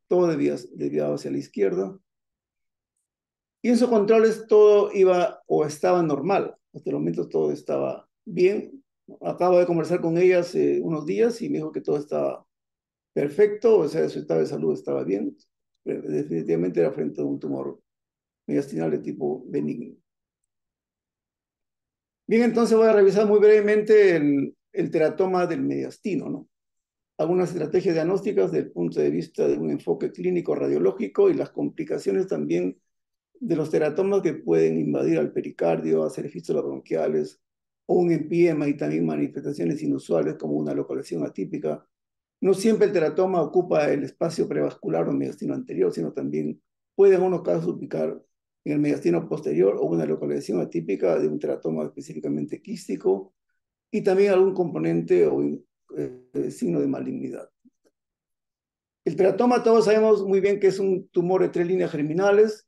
todo desviado hacia la izquierda. Y en sus controles todo iba o estaba normal. Hasta el momento todo estaba bien. Acabo de conversar con ella hace unos días y me dijo que todo estaba perfecto, o sea, su estado de salud estaba bien. Pero definitivamente era frente a un tumor mediastinal de tipo benigno. Bien, entonces voy a revisar muy brevemente el teratoma del mediastino, ¿no? Algunas estrategias diagnósticas desde el punto de vista de un enfoque clínico radiológico y las complicaciones también de los teratomas que pueden invadir al pericardio, hacer fístulas bronquiales o un empiema y también manifestaciones inusuales como una localización atípica. No siempre el teratoma ocupa el espacio prevascular o mediastino anterior, sino también puede en algunos casos ubicar en el mediastino posterior o una localización atípica de un teratoma específicamente quístico y también algún componente o signo de malignidad. El teratoma todos sabemos muy bien que es un tumor de 3 líneas germinales,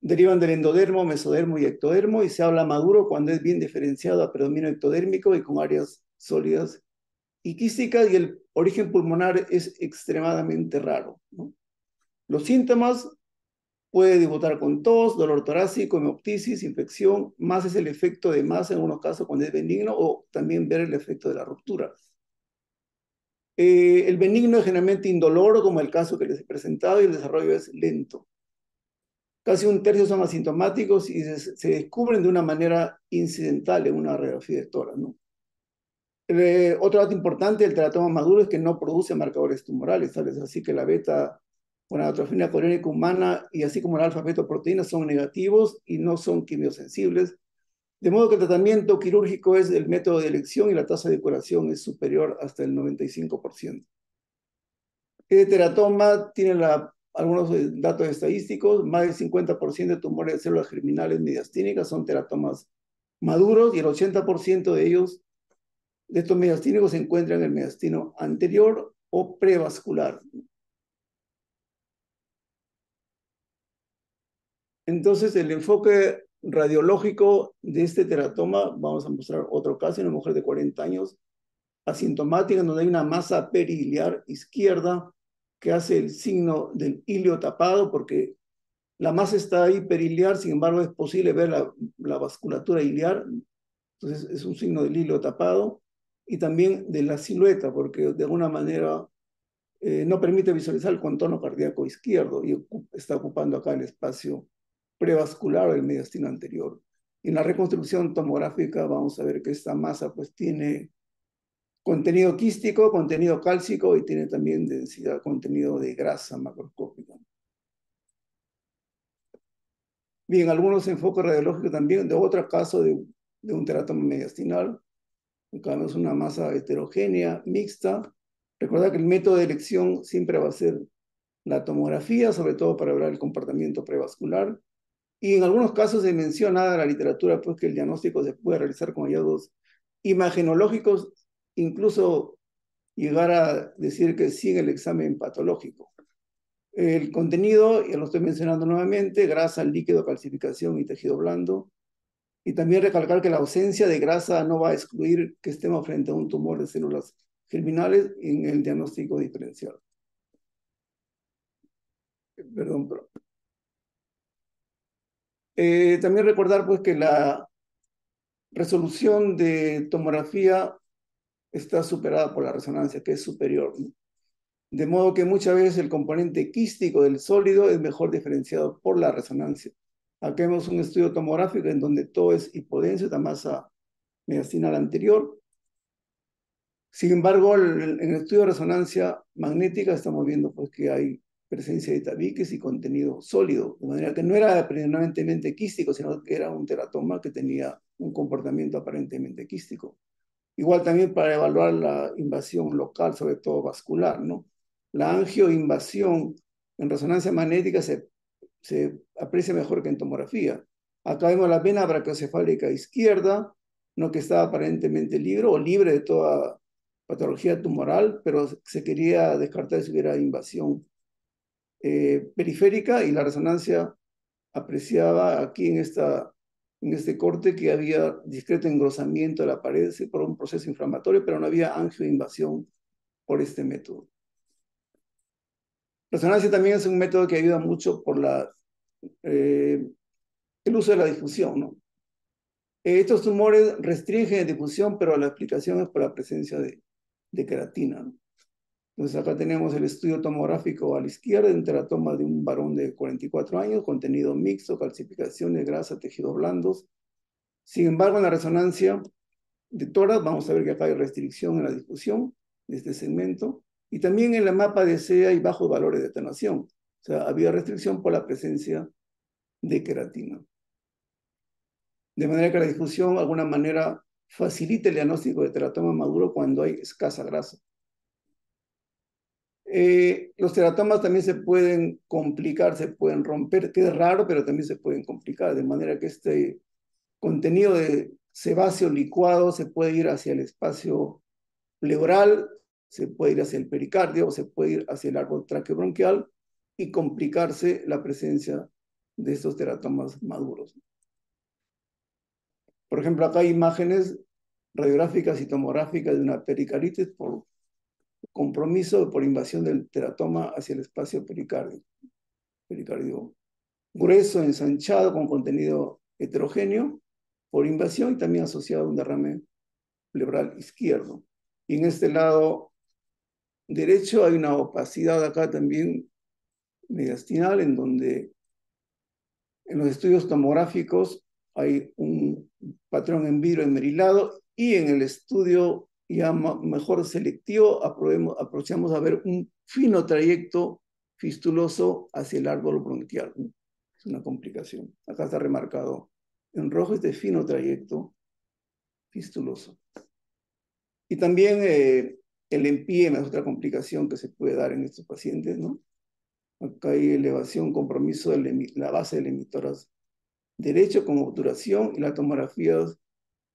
derivan del endodermo, mesodermo y ectodermo y se habla maduro cuando es bien diferenciado a predominio ectodérmico y con áreas sólidas y quísticas y el origen pulmonar es extremadamente raro, ¿no? Los síntomas puede debutar con tos, dolor torácico, hemoptisis, infección, más es el efecto de masa en unos casos cuando es benigno o también ver el efecto de la ruptura. El benigno es generalmente indoloro, como el caso que les he presentado, y el desarrollo es lento. Casi un tercio son asintomáticos y se descubren de una manera incidental en una radiografía de tórax, ¿no? Otro dato importante del teratoma maduro es que no produce marcadores tumorales, ¿sabes? Así que la beta-gonadotrofina coriónica humana y así como la alfa-fetoproteína son negativos y no son quimiosensibles, de modo que el tratamiento quirúrgico es el método de elección y la tasa de curación es superior hasta el 95%. Este teratoma tiene algunos datos estadísticos, más del 50% de tumores de células germinales mediastínicas son teratomas maduros y el 80% de ellos, de estos mediastínicos, se encuentran en el mediastino anterior o prevascular. Entonces, el enfoque radiológico de este teratoma, vamos a mostrar otro caso, en una mujer de 40 años, asintomática, donde hay una masa periliar izquierda que hace el signo del hilio tapado, porque la masa está ahí periliar, sin embargo es posible ver la vasculatura iliar, entonces es un signo del hilio tapado, y también de la silueta, porque de alguna manera no permite visualizar el contorno cardíaco izquierdo y está ocupando acá el espacio prevascular o el mediastino anterior. Y en la reconstrucción tomográfica vamos a ver que esta masa pues tiene contenido quístico, contenido cálcico y tiene también densidad, contenido de grasa macroscópica. Bien, algunos enfoques radiológicos también de otro caso de un teratoma mediastinal. Acá vemos una masa heterogénea, mixta. Recuerda que el método de elección siempre va a ser la tomografía, sobre todo para ver el comportamiento prevascular. Y en algunos casos se menciona en la literatura pues, que el diagnóstico se puede realizar con hallazgos imagenológicos, incluso llegar a decir que sí en el examen patológico. El contenido, ya lo estoy mencionando nuevamente, grasa, líquido, calcificación y tejido blando. Y también recalcar que la ausencia de grasa no va a excluir que estemos frente a un tumor de células germinales en el diagnóstico diferencial. Perdón, pero... también recordar pues que la resolución de tomografía está superada por la resonancia, que es superior, ¿no? De modo que muchas veces el componente quístico del sólido es mejor diferenciado por la resonancia. Aquí vemos un estudio tomográfico en donde todo es hipodenso, la masa mediastinal anterior. Sin embargo, en el estudio de resonancia magnética estamos viendo pues, que hay presencia de tabiques y contenido sólido, de manera que no era predominantemente quístico, sino que era un teratoma que tenía un comportamiento aparentemente quístico. Igual también para evaluar la invasión local, sobre todo vascular, ¿no? La angioinvasión en resonancia magnética se aprecia mejor que en tomografía. Acá vemos la vena brachiocefálica izquierda, no que estaba aparentemente libre o libre de toda patología tumoral, pero se quería descartar si hubiera invasión periférica y la resonancia apreciaba aquí en este corte que había discreto engrosamiento de la pared por un proceso inflamatorio, pero no había angioinvasión por este método. Resonancia también es un método que ayuda mucho por el uso de la difusión, ¿no? Estos tumores restringen difusión, pero la explicación es por la presencia de queratina, ¿no? Entonces acá tenemos el estudio tomográfico a la izquierda, un teratoma de un varón de 44 años, contenido mixto, calcificaciones, grasa, tejidos blandos. Sin embargo, en la resonancia de tórax vamos a ver que acá hay restricción en la difusión de este segmento, y también en la mapa de SEA hay bajos valores de atenuación. O sea, había restricción por la presencia de queratina. De manera que la difusión, de alguna manera, facilita el diagnóstico de teratoma maduro cuando hay escasa grasa. Los teratomas también se pueden complicar, se pueden romper, que es raro, pero también se pueden complicar, de manera que este contenido de sebáceo licuado se puede ir hacia el espacio pleural, se puede ir hacia el pericardio, o se puede ir hacia el árbol traqueobronquial y complicarse la presencia de estos teratomas maduros. Por ejemplo, acá hay imágenes radiográficas y tomográficas de una pericarditis por compromiso, por invasión del teratoma hacia el espacio pericardio grueso, ensanchado, con contenido heterogéneo, por invasión y también asociado a un derrame pleural izquierdo. Y en este lado derecho hay una opacidad acá también mediastinal, en donde en los estudios tomográficos hay un patrón en vidrio esmerilado, y en el estudio ya mejor selectivo aprovechamos a ver un fino trayecto fistuloso hacia el árbol bronquial. Es una complicación. Acá está remarcado en rojo este fino trayecto fistuloso. Y también el empiema es otra complicación que se puede dar en estos pacientes, ¿no? Acá hay elevación, compromiso de la base del emitórax derecho con obturación, y la tomografía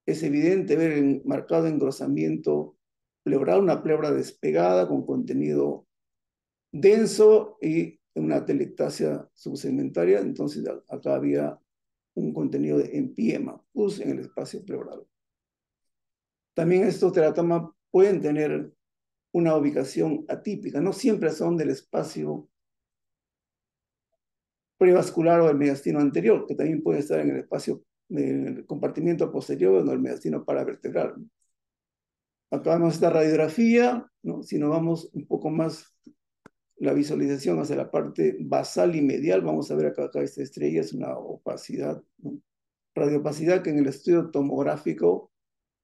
es evidente ver el marcado engrosamiento pleural, una pleura despegada con contenido denso y una telectasia subsegmentaria. Entonces acá había un contenido de empiema, pus en el espacio pleural. También estos teratomas pueden tener una ubicación atípica, no siempre son del espacio prevascular o del mediastino anterior, que también puede estar en el espacio del compartimiento posterior o el mediastino paravertebral. Acá vemos esta radiografía, ¿no? Si nos vamos un poco más la visualización hacia la parte basal y medial, vamos a ver acá esta estrella es una opacidad, ¿no? Radiopacidad que en el estudio tomográfico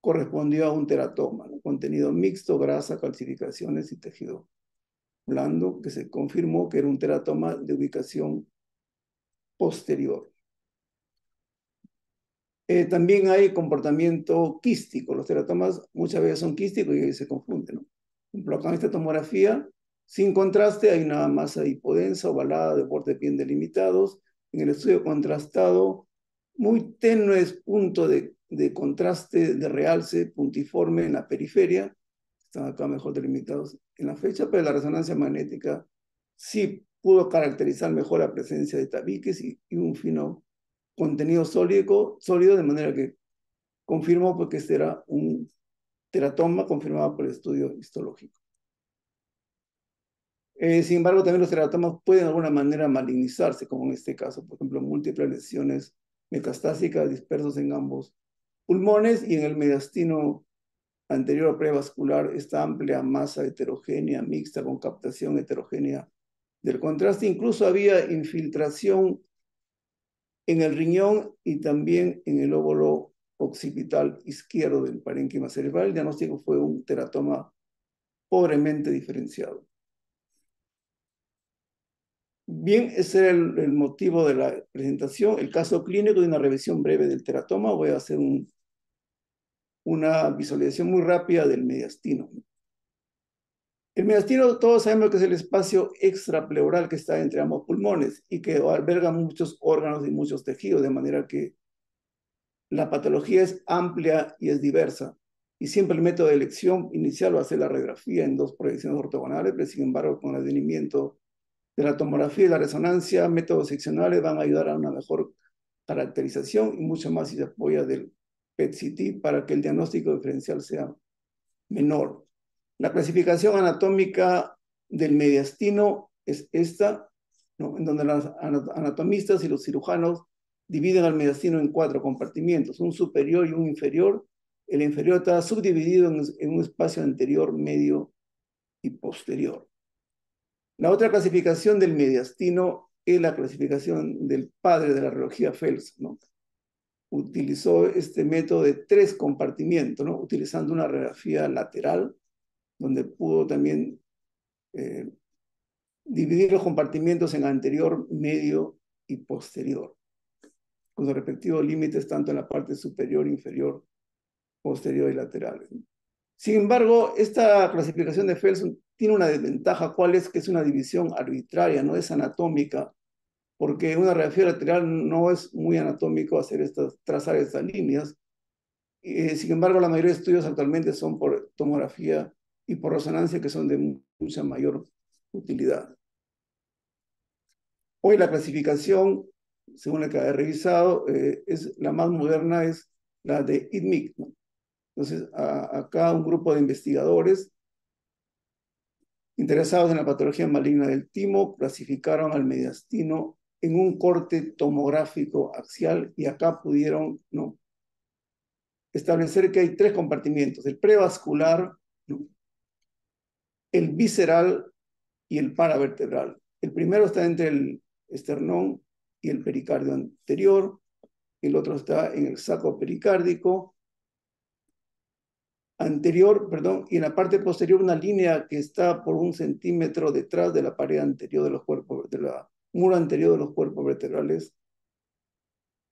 correspondió a un teratoma, ¿no? Contenido mixto, grasa, calcificaciones y tejido blando, que se confirmó que era un teratoma de ubicación posterior. También hay comportamiento quístico. Los teratomas muchas veces son quísticos y se confunden, ¿no? Por ejemplo, acá en esta tomografía, sin contraste, hay una masa hipodensa, ovalada, de bordes bien delimitados. En el estudio contrastado, muy tenues punto de contraste, de realce puntiforme en la periferia. Están acá mejor delimitados en la fecha, pero la resonancia magnética sí pudo caracterizar mejor la presencia de tabiques y un fino contenido sólido, de manera que confirmó porque este era un teratoma confirmado por el estudio histológico. Sin embargo, también los teratomas pueden de alguna manera malignizarse, como en este caso, por ejemplo, múltiples lesiones metastásicas dispersos en ambos pulmones, y en el mediastino anterior prevascular esta amplia masa heterogénea, mixta, con captación heterogénea del contraste. Incluso había infiltración en el riñón y también en el óvulo occipital izquierdo del parénquima cerebral. El diagnóstico fue un teratoma pobremente diferenciado. Bien, ese era el motivo de la presentación. El caso clínico de una revisión breve del teratoma. Voy a hacer una visualización muy rápida del mediastino. El mediastino, todos sabemos que es el espacio extrapleural que está entre ambos pulmones y que alberga muchos órganos y muchos tejidos, de manera que la patología es amplia y es diversa. Y siempre el método de elección inicial va a ser la radiografía en dos proyecciones ortogonales, pero sin embargo, con el advenimiento de la tomografía y la resonancia, métodos seccionales van a ayudar a una mejor caracterización, y mucho más si se apoya del PET-CT para que el diagnóstico diferencial sea menor. La clasificación anatómica del mediastino es esta, ¿no? En donde los anatomistas y los cirujanos dividen al mediastino en 4 compartimientos, un superior y un inferior. El inferior está subdividido en un espacio anterior, medio y posterior. La otra clasificación del mediastino es la clasificación del padre de la radiología Phelps, ¿no? utilizó este método de 3 compartimientos, ¿no? Utilizando una radiografía lateral, donde pudo también dividir los compartimientos en anterior, medio y posterior, con los respectivos límites tanto en la parte superior, inferior, posterior y laterales. Sin embargo, esta clasificación de Felson tiene una desventaja, ¿cuál es? Que es una división arbitraria, no es anatómica, porque una radiografía lateral no es muy anatómico trazar estas líneas. Sin embargo, la mayoría de estudios actualmente son por tomografía y por resonancia, que son de mucha mayor utilidad. Hoy la clasificación, según la que he revisado, la más moderna es la de IDMIC, ¿no? Entonces, acá un grupo de investigadores interesados en la patología maligna del timo clasificaron al mediastino en un corte tomográfico axial y acá pudieron, ¿no?, establecer que hay 3 compartimientos: el prevascular, ¿no?, el visceral y el paravertebral. El primero está entre el esternón y el pericardio anterior, el otro está en el saco pericárdico anterior, perdón, y en la parte posterior una línea que está por 1 centímetro detrás de la pared anterior de los cuerpos, de la muro anterior de los cuerpos vertebrales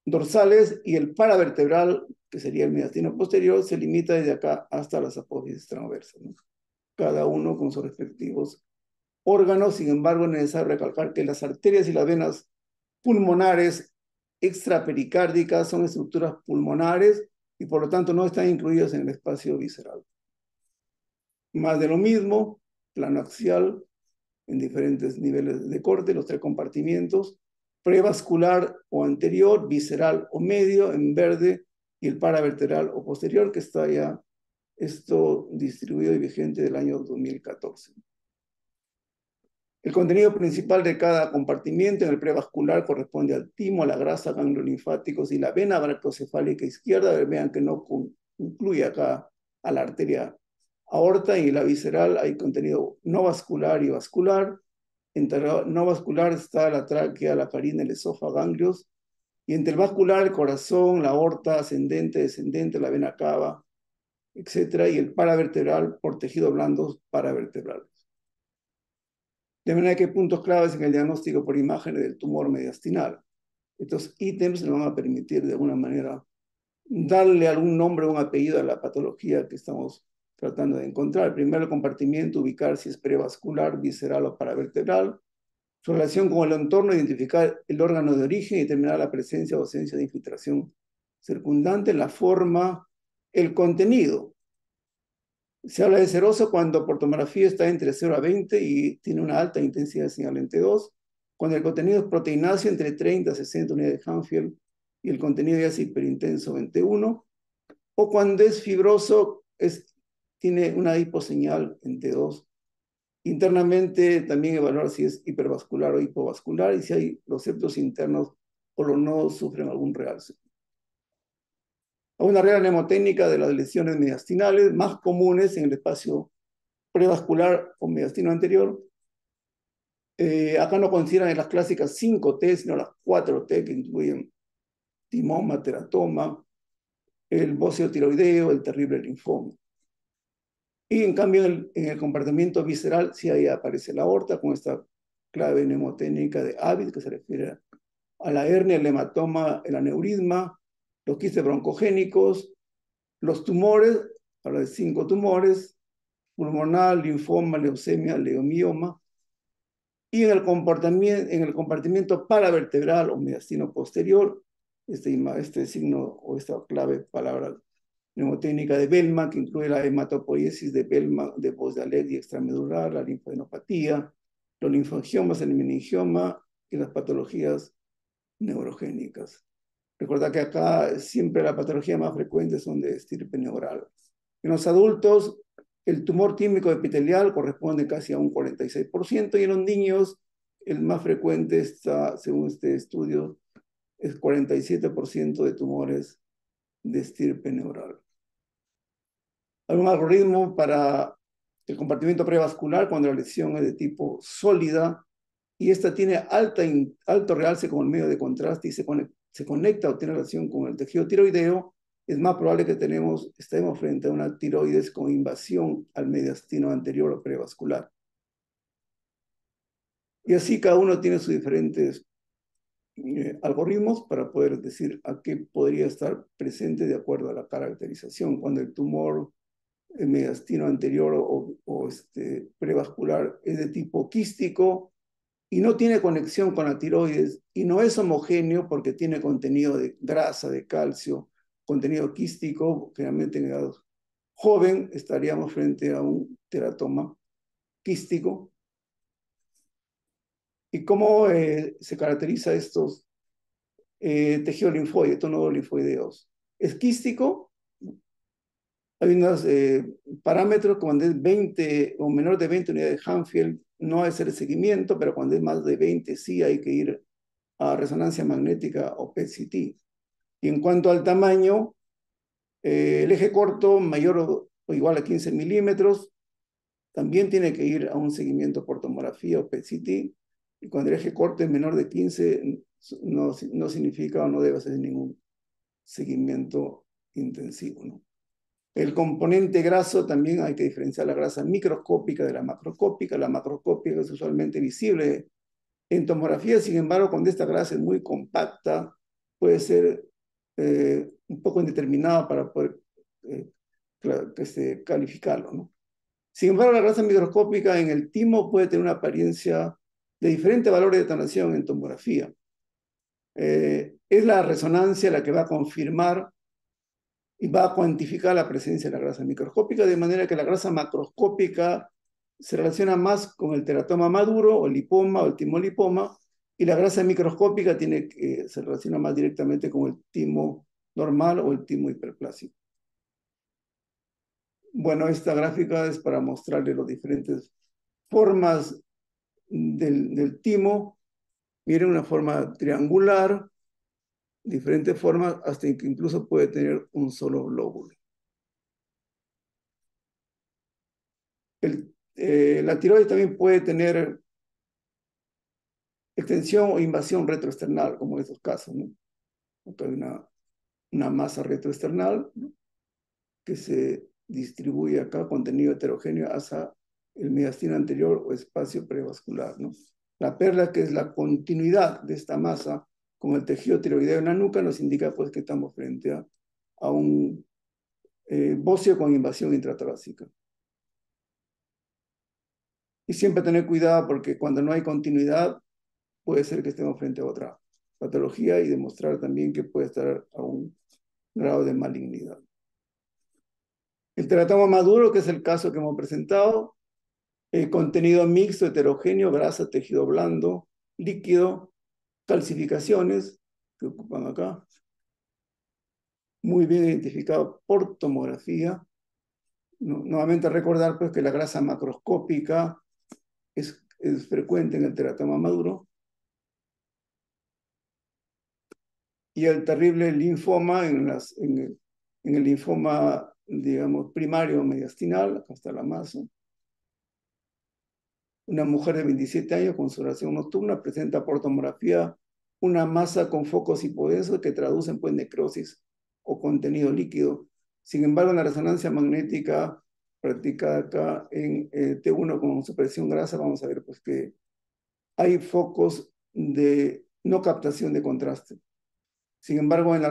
dorsales, y el paravertebral, que sería el mediastino posterior, se limita desde acá hasta las apófisis transversas, ¿no?, cada uno con sus respectivos órganos. Sin embargo, es necesario recalcar que las arterias y las venas pulmonares extrapericárdicas son estructuras pulmonares y por lo tanto no están incluidas en el espacio visceral. Más de lo mismo, plano axial en diferentes niveles de corte, los 3 compartimientos, prevascular o anterior, visceral o medio en verde, y el paravertebral o posterior, que está ya esto distribuido y vigente del año 2014. El contenido principal de cada compartimiento en el prevascular corresponde al timo, a la grasa, ganglios linfáticos y la vena brachiocefálica izquierda. Vean que no incluye acá a la arteria aorta, y en la visceral hay contenido no vascular y vascular. Entre no vascular está la tráquea, la farina, el esófago, ganglios, y entre el vascular, el corazón, la aorta, ascendente, descendente, la vena cava, etc. Y el paravertebral por tejidos blandos paravertebrales. De manera que hay puntos claves en el diagnóstico por imágenes del tumor mediastinal. Estos ítems nos van a permitir de alguna manera darle algún nombre o un apellido a la patología que estamos tratando de encontrar. Primero, el compartimiento, ubicar si es prevascular, visceral o paravertebral. Su relación con el entorno, identificar el órgano de origen y determinar la presencia o ausencia de infiltración circundante. La forma, el contenido. Se habla de seroso cuando por tomografía está entre 0 a 20 y tiene una alta intensidad de señal en T2. Cuando el contenido es proteináceo entre 30 a 60 unidades de Hanfield y el contenido ya es hiperintenso en T1. O cuando es fibroso, tiene una hiposeñal en T2. Internamente también evaluar si es hipervascular o hipovascular y si hay los septos internos o los nodos sufren algún realce. Una regla mnemotécnica de las lesiones mediastinales más comunes en el espacio prevascular o mediastino anterior. Acá no consideran las clásicas 5T, sino las 4T, que incluyen timoma, teratoma, el bóceo tiroideo, el terrible linfoma. Y en cambio, en el compartimiento visceral, sí ahí aparece la aorta con esta clave mnemotécnica de Avid, que se refiere a la hernia, el hematoma, el aneurisma, los quistes broncogénicos, los tumores, habla de 5 tumores, pulmonar, linfoma, leucemia, leomioma, y en el compartimiento paravertebral o mediastino posterior, este signo o esta clave palabra mnemotécnica de Bellman, que incluye la hematopoiesis de Bellman, de voz de Allegri extramedular, la linfadenopatía, los linfangiomas, el meningioma y las patologías neurogénicas. Recuerda que acá siempre la patología más frecuente son de estirpe neural. En los adultos, el tumor tímico epitelial corresponde casi a un 46%, y en los niños el más frecuente está, según este estudio, es 47% de tumores de estirpe neural. Hay un algoritmo para el compartimiento prevascular cuando la lesión es de tipo sólida y esta tiene alto realce con el medio de contraste y se se conecta o tiene relación con el tejido tiroideo, es más probable que estemos frente a una tiroides con invasión al mediastino anterior o prevascular. Y así cada uno tiene sus diferentes algoritmos para poder decir a qué podría estar presente de acuerdo a la caracterización. Cuando el tumor mediastino anterior o prevascular es de tipo quístico y no tiene conexión con la tiroides y no es homogéneo porque tiene contenido de grasa, de calcio, contenido quístico, generalmente en edad joven estaríamos frente a un teratoma quístico. ¿Y cómo se caracteriza estos tejidos linfoide, estos nodos linfoideos? Es quístico. Hay unos parámetros, cuando es 20 o menor de 20 unidades de Hanfield, no hay que hacer seguimiento, pero cuando es más de 20 sí hay que ir a resonancia magnética o PET-CT. Y en cuanto al tamaño, el eje corto mayor o igual a 15 milímetros, también tiene que ir a un seguimiento por tomografía o PET-CT. Y cuando el eje corto es menor de 15, no significa o no debe hacer ningún seguimiento intensivo, ¿no? El componente graso también hay que diferenciar la grasa microscópica de la macroscópica. La macroscópica es usualmente visible en tomografía, sin embargo, cuando esta grasa es muy compacta, puede ser un poco indeterminada para poder calificarlo, ¿no? Sin embargo, la grasa microscópica en el timo puede tener una apariencia de diferentes valores de tonación en tomografía. Es la resonancia la que va a confirmar y va a cuantificar la presencia de la grasa microscópica, de manera que la grasa macroscópica se relaciona más con el teratoma maduro, o lipoma, o el timolipoma, y la grasa microscópica se relaciona más directamente con el timo normal o el timo hiperplásico. Bueno, esta gráfica es para mostrarle las diferentes formas del timo. Miren, una forma triangular, diferentes formas, hasta que incluso puede tener un solo lóbulo. La tiroides también puede tener extensión o invasión retroesternal, como en estos casos, ¿no? Acá hay una masa retroesternal, ¿no?, que se distribuye acá, contenido heterogéneo hacia el mediastino anterior o espacio prevascular, ¿no? La perla, que es la continuidad de esta masa con el tejido tiroideo en la nuca, nos indica pues que estamos frente a un bóceo con invasión intratorácica. Y siempre tener cuidado porque cuando no hay continuidad, puede ser que estemos frente a otra patología y demostrar también que puede estar a un grado de malignidad. El teratoma maduro, que es el caso que hemos presentado, contenido mixto, heterogéneo, grasa, tejido blando, líquido, calcificaciones que ocupan acá, muy bien identificado por tomografía. Nuevamente recordar pues que la grasa macroscópica es frecuente en el teratoma maduro. Y el terrible linfoma en el linfoma, digamos, primario mediastinal, acá está la masa. Una mujer de 27 años con sudoración nocturna presenta por tomografía una masa con focos hipodensos que traducen pues necrosis o contenido líquido. Sin embargo, en la resonancia magnética practicada acá en T1 con supresión grasa, vamos a ver pues que hay focos de no captación de contraste. Sin embargo, en la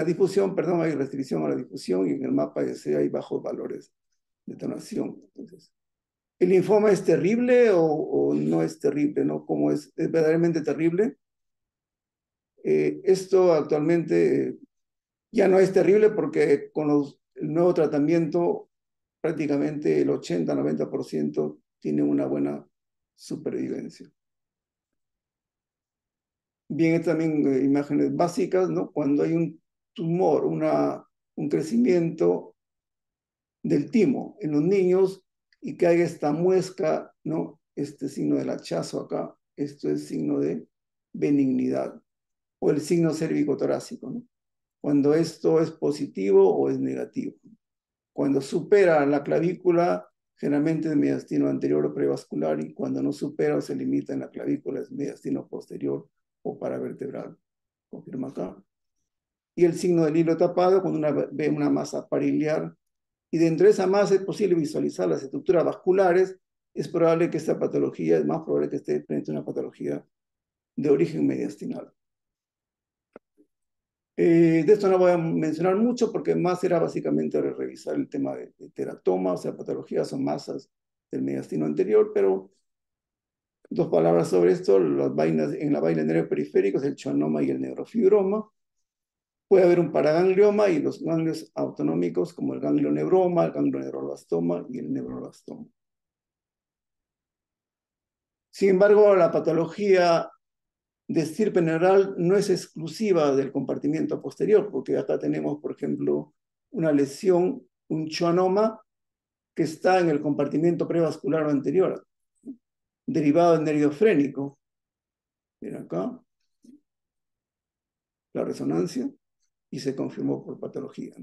difusión, perdón, hay restricción a la difusión y en el mapa EC hay bajos valores de tonación. Entonces, ¿el linfoma es terrible o no es terrible, no? ¿Cómo es verdaderamente terrible? Esto actualmente ya no es terrible porque con el nuevo tratamiento prácticamente el 80-90% tiene una buena supervivencia. Bien, también imágenes básicas, ¿no? Cuando hay un tumor, un crecimiento del timo en los niños y que haya esta muesca, ¿no? Este signo del hachazo acá, esto es signo de benignidad, o el signo cérvico-torácico, ¿no? Cuando esto es positivo o es negativo. Cuando supera la clavícula, generalmente es mediastino anterior o prevascular, y cuando no supera o se limita en la clavícula es mediastino posterior o paravertebral. confirma acá. Y el signo del hilo tapado cuando una ve una masa pariliar. Y dentro de esa masa es posible visualizar las estructuras vasculares. Es probable que esta patología, es más probable que esté frente a una patología de origen mediastinal. De esto no voy a mencionar mucho porque más era básicamente revisar el tema de teratoma, o sea, patologías o masas del mediastino anterior, pero dos palabras sobre esto, las vainas, en la vaina nervio periférico es el schwannoma y el neurofibroma. Puede haber un paraganglioma y los ganglios autonómicos como el ganglioneuroma, el ganglioneuroblastoma y el neuroblastoma. Sin embargo, la patología de estirpe neural no es exclusiva del compartimiento posterior, porque acá tenemos, por ejemplo, una lesión, un schwannoma, que está en el compartimiento prevascular anterior, derivado del nervio frénico. Miren acá, la resonancia, y se confirmó por patología.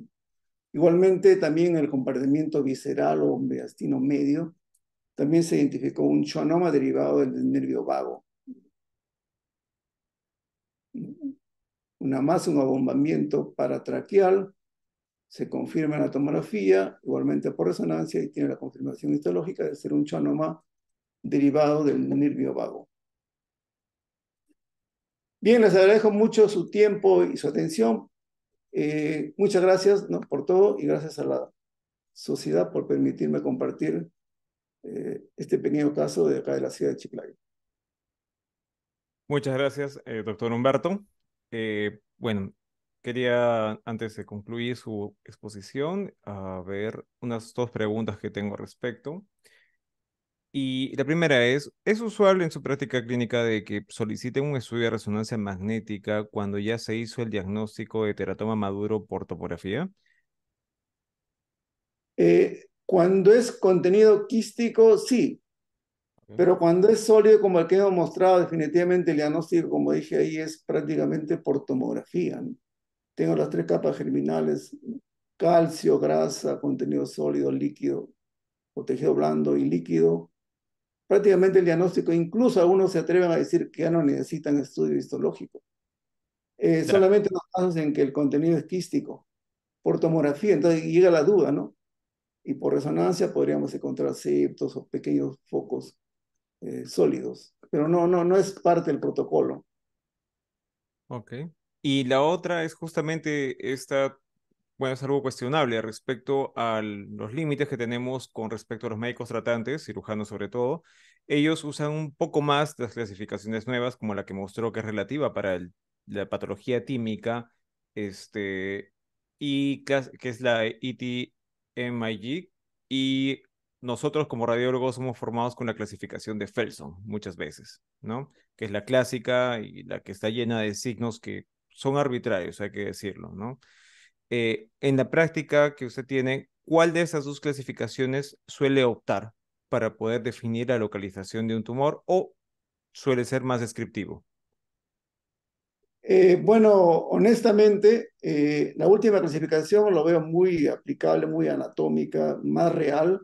Igualmente, también en el compartimiento visceral o mediastino medio, también se identificó un schwannoma derivado del nervio vago. Una masa, un abombamiento paratraqueal, se confirma en la tomografía, igualmente por resonancia, y tiene la confirmación histológica de ser un schwannoma derivado del nervio vago. Bien, les agradezco mucho su tiempo y su atención. Muchas gracias, ¿no?, por todo y gracias a la sociedad por permitirme compartir este pequeño caso de acá de la ciudad de Chiclayo. Muchas gracias, doctor Humberto. Bueno, quería, antes de concluir su exposición, a ver unas dos preguntas que tengo al respecto. Y la primera ¿es usual en su práctica clínica de que soliciten un estudio de resonancia magnética cuando ya se hizo el diagnóstico de teratoma maduro por topografía? Cuando es contenido quístico, sí, Ok. pero cuando es sólido como el que hemos mostrado, definitivamente el diagnóstico, como dije ahí, es prácticamente por tomografía, ¿no? Tengo las tres capas germinales: calcio, grasa, contenido sólido, líquido, o tejido blando y líquido. Prácticamente el diagnóstico, incluso algunos se atreven a decir que ya no necesitan estudio histológico. Ya. Solamente en los casos en que el contenido es quístico, por tomografía, entonces llega la duda, ¿no? Y por resonancia podríamos encontrar septos o pequeños focos sólidos, pero no es parte del protocolo. Ok. Y la otra es justamente esta, bueno, es algo cuestionable respecto a los límites que tenemos con respecto a los médicos tratantes, cirujanos sobre todo. Ellos usan un poco más las clasificaciones nuevas, como la que mostró que es relativa para la patología tímica, este, que es la ETMIG, y nosotros como radiólogos somos formados con la clasificación de Felson muchas veces, ¿no? Que es la clásica y la que está llena de signos que son arbitrarios, hay que decirlo, ¿no? En la práctica que usted tiene, ¿cuál de esas dos clasificaciones suele optar para poder definir la localización de un tumor o suele ser más descriptivo? Bueno, honestamente, la última clasificación lo veo muy aplicable, muy anatómica, más real,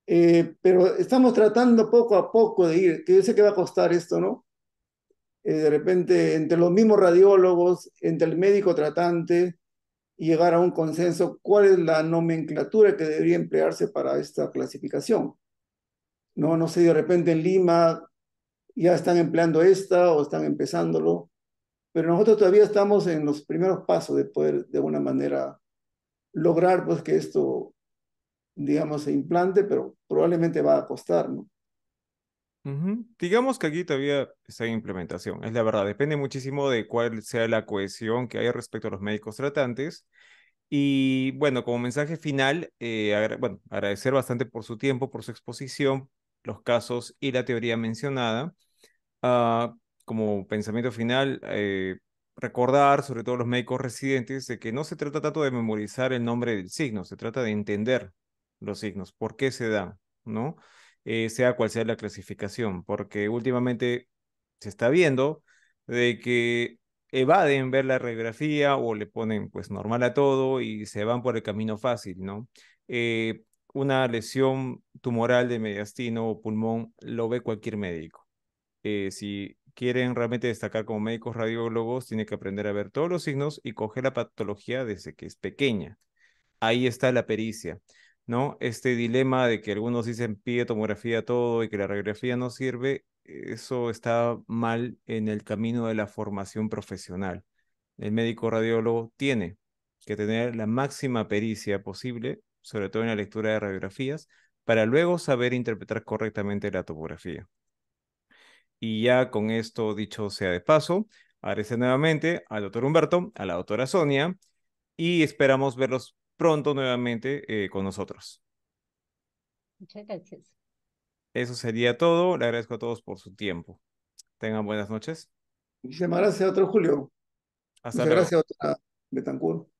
pero estamos tratando poco a poco de ir, que yo sé que va a costar esto, ¿no? De repente, entre los mismos radiólogos, entre el médico tratante, y llegar a un consenso cuál es la nomenclatura que debería emplearse para esta clasificación. No sé, de repente en Lima ya están empleando esta o están empezándolo, pero nosotros todavía estamos en los primeros pasos de poder de alguna manera lograr pues que esto, digamos, se implante, pero probablemente va a costar, ¿no? Ujú. Digamos que aquí todavía está en implementación, es la verdad, depende muchísimo de cuál sea la cohesión que haya respecto a los médicos tratantes. Y bueno, como mensaje final, bueno, agradecer bastante por su tiempo, por su exposición, los casos y la teoría mencionada. Ah, como pensamiento final, recordar, sobre todo los médicos residentes, de que no se trata tanto de memorizar el nombre del signo, se trata de entender los signos, por qué se dan, ¿no? Sea cual sea la clasificación, porque últimamente se está viendo de que evaden ver la radiografía o le ponen pues normal a todo y se van por el camino fácil, ¿no? Una lesión tumoral de mediastino o pulmón lo ve cualquier médico. Si quieren realmente destacar como médicos radiólogos, tienen que aprender a ver todos los signos y coger la patología desde que es pequeña. Ahí está la pericia, ¿no? Este dilema de que algunos dicen pide tomografía todo y que la radiografía no sirve, eso está mal en el camino de la formación profesional. El médico radiólogo tiene que tener la máxima pericia posible, sobre todo en la lectura de radiografías, para luego saber interpretar correctamente la tomografía. Y ya con esto dicho sea de paso, agradecer nuevamente al doctor Humberto, a la doctora Sonia, y esperamos verlos pronto nuevamente con nosotros. Muchas gracias. Eso sería todo. Le agradezco a todos por su tiempo. Tengan buenas noches. Muchísimas gracias, doctor Julio. Hasta Muchas luego. gracias, doctora Betancourt.